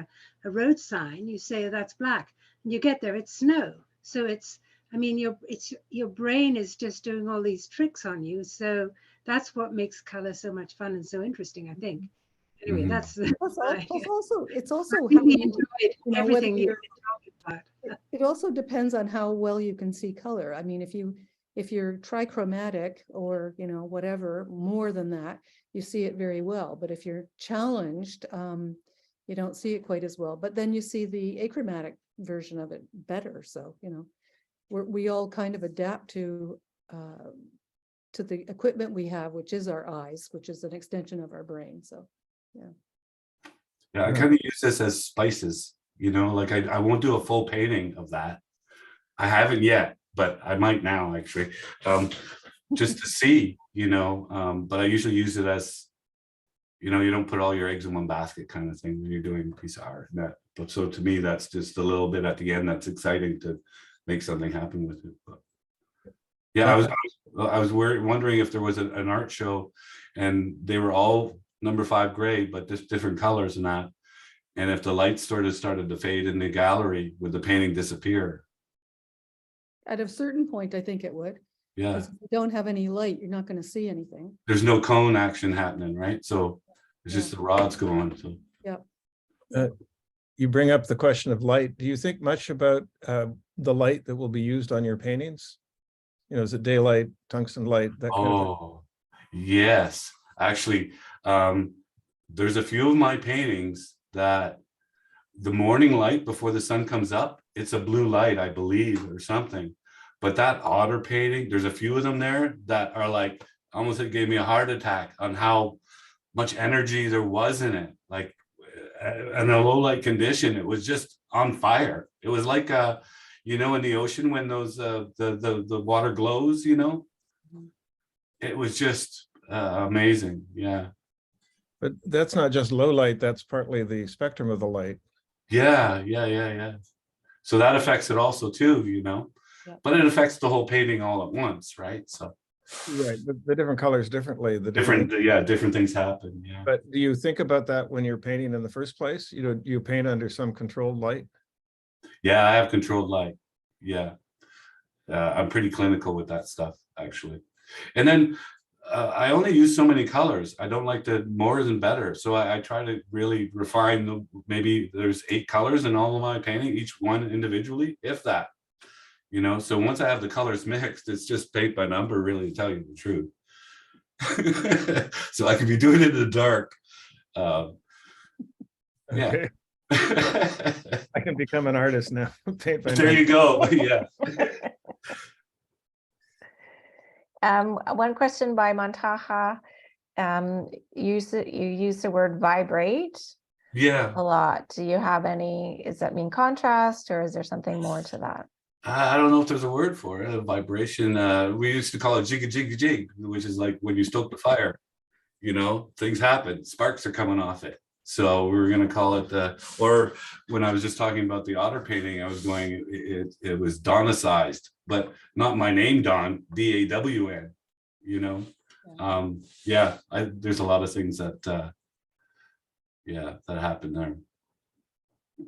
a road sign, you say, oh, that's black. And you get there, it's snow. So it's, I mean, your brain is just doing all these tricks on you. So that's what makes color so much fun and so interesting, I think. Anyway, Mhm. that's It's also I how really you enjoyed know, everything whether you've you're- been talking about. it also depends on how well you can see color. I mean, if you're trichromatic or, you know, whatever, more than that, you see it very well. But if you're challenged, you don't see it quite as well. But then you see the achromatic version of it better. So, you know, we all kind of adapt to the equipment we have, which is our eyes, which is an extension of our brain. So, yeah. Yeah, I kind of use this as spices, you know, like I won't do a full painting of that. I haven't yet, but I might now actually, just to see, you know, but I usually use it as, you know, you don't put all your eggs in one basket kind of thing when you're doing a piece of art. But so to me, that's just a little bit at the end that's exciting to make something happen with it. But yeah, I was wondering if there was an art show and they were all number 5 grade, but just different colors and that. And if the lights started to fade in the gallery, would the painting disappear? At a certain point, I think it would. Yeah, Because if you don't have any light, you're not going to see anything. there's no cone action happening, right? So it's Yeah. just the rods going. So Yeah. You bring up the question of light. Do you think much about the light that will be used on your paintings? You know, is it daylight, tungsten light, that kind of thing? oh, yes. Actually, there's a few of my paintings that the morning light before the sun comes up, it's a blue light, I believe, or something. But that otter painting, there's a few of them there that are like, almost it gave me a heart attack on how much energy there was in it. Like in a low light condition, it was just on fire. It was like you know, in the ocean when those the water glows, you know, it was just amazing. Yeah. But that's not just low light, that's partly the spectrum of the light. Yeah. So that affects it also too, you know, Yeah. but it affects the whole painting all at once, right? So Right, the different colors differently, the different things happen. Yeah. But do you think about that when you're painting in the first place? You know, do you paint under some controlled light? Yeah, I have controlled light. Yeah. I'm pretty clinical with that stuff, actually. And then I only use so many colors. I don't like to, more isn't better. So I try to really refine maybe there's 8 colors in all of my painting, each one individually, if that, you know. So once I have the colors mixed, it's just paint by number, really, to tell you the truth. So I could be doing it in the dark. Yeah. Okay. I can become an artist now. Paint by There number. you go. Yeah. One question by Montaha. You use the word vibrate Yeah. a lot. Do you have any, does that mean contrast or is there something more to that? I don't know if there's a word for it. A vibration. We used to call it jigga jigga jig, which is like when you stoke the fire, you know, things happen. Sparks are coming off it. So we were going to call it, or when I was just talking about the otter painting, I was going, it was Donicized, but not my name, Don, D-A-W-N, you know? Yeah, there's a lot of things that, yeah, that happened there.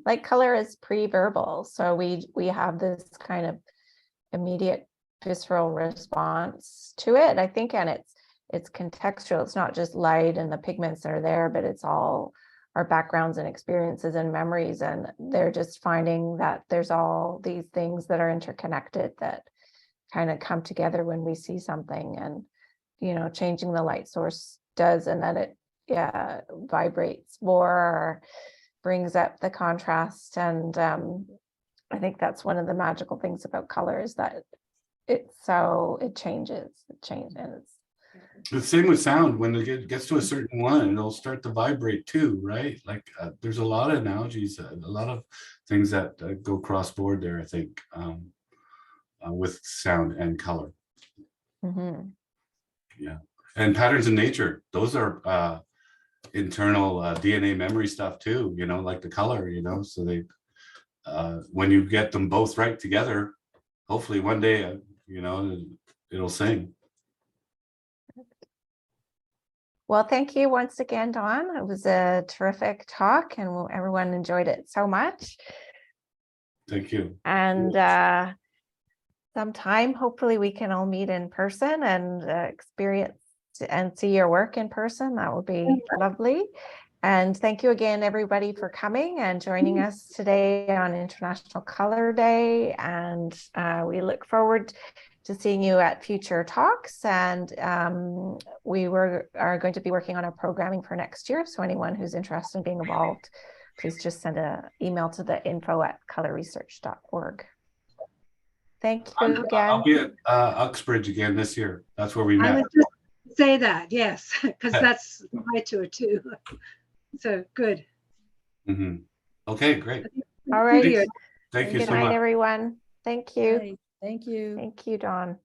Like color is pre-verbal. So we have this kind of immediate visceral response to it, I think, and it's contextual. It's not just light and the pigments that are there, but it's all our backgrounds and experiences and memories. And they're just finding that there's all these things that are interconnected that kind of come together when we see something, and, you know, changing the light source does, and then it, yeah, vibrates more, or brings up the contrast. And I think that's one of the magical things about color, is that it changes, and it's The same with sound. When it gets to a certain one, it'll start to vibrate too, right? Like there's a lot of analogies, a lot of things that go cross board there, I think, with sound and color. mm-hmm. Yeah, and patterns in nature. Those are internal DNA memory stuff too, you know, like the color, you know, so they, when you get them both right together, hopefully one day, you know, it'll sing. Well, thank you once again, Don. It was a terrific talk and everyone enjoyed it so much. Thank you. And sometime, hopefully we can all meet in person and experience and see your work in person. That would be lovely. And thank you again, everybody, for coming and joining us today on International Color Day. And we look forward to seeing you at future talks. And we are going to be working on our programming for next year. So anyone who's interested in being involved, please just send an email to the info@colorresearch.org. Thank you again. I'll be at Uxbridge again this year. That's where we I met. would just say that, yes, because that's my tour too. So good. Okay, great. All right. Video. Thank you Good so night, much. everyone. Thank you. Right. Thank you. Thank you, Dawn.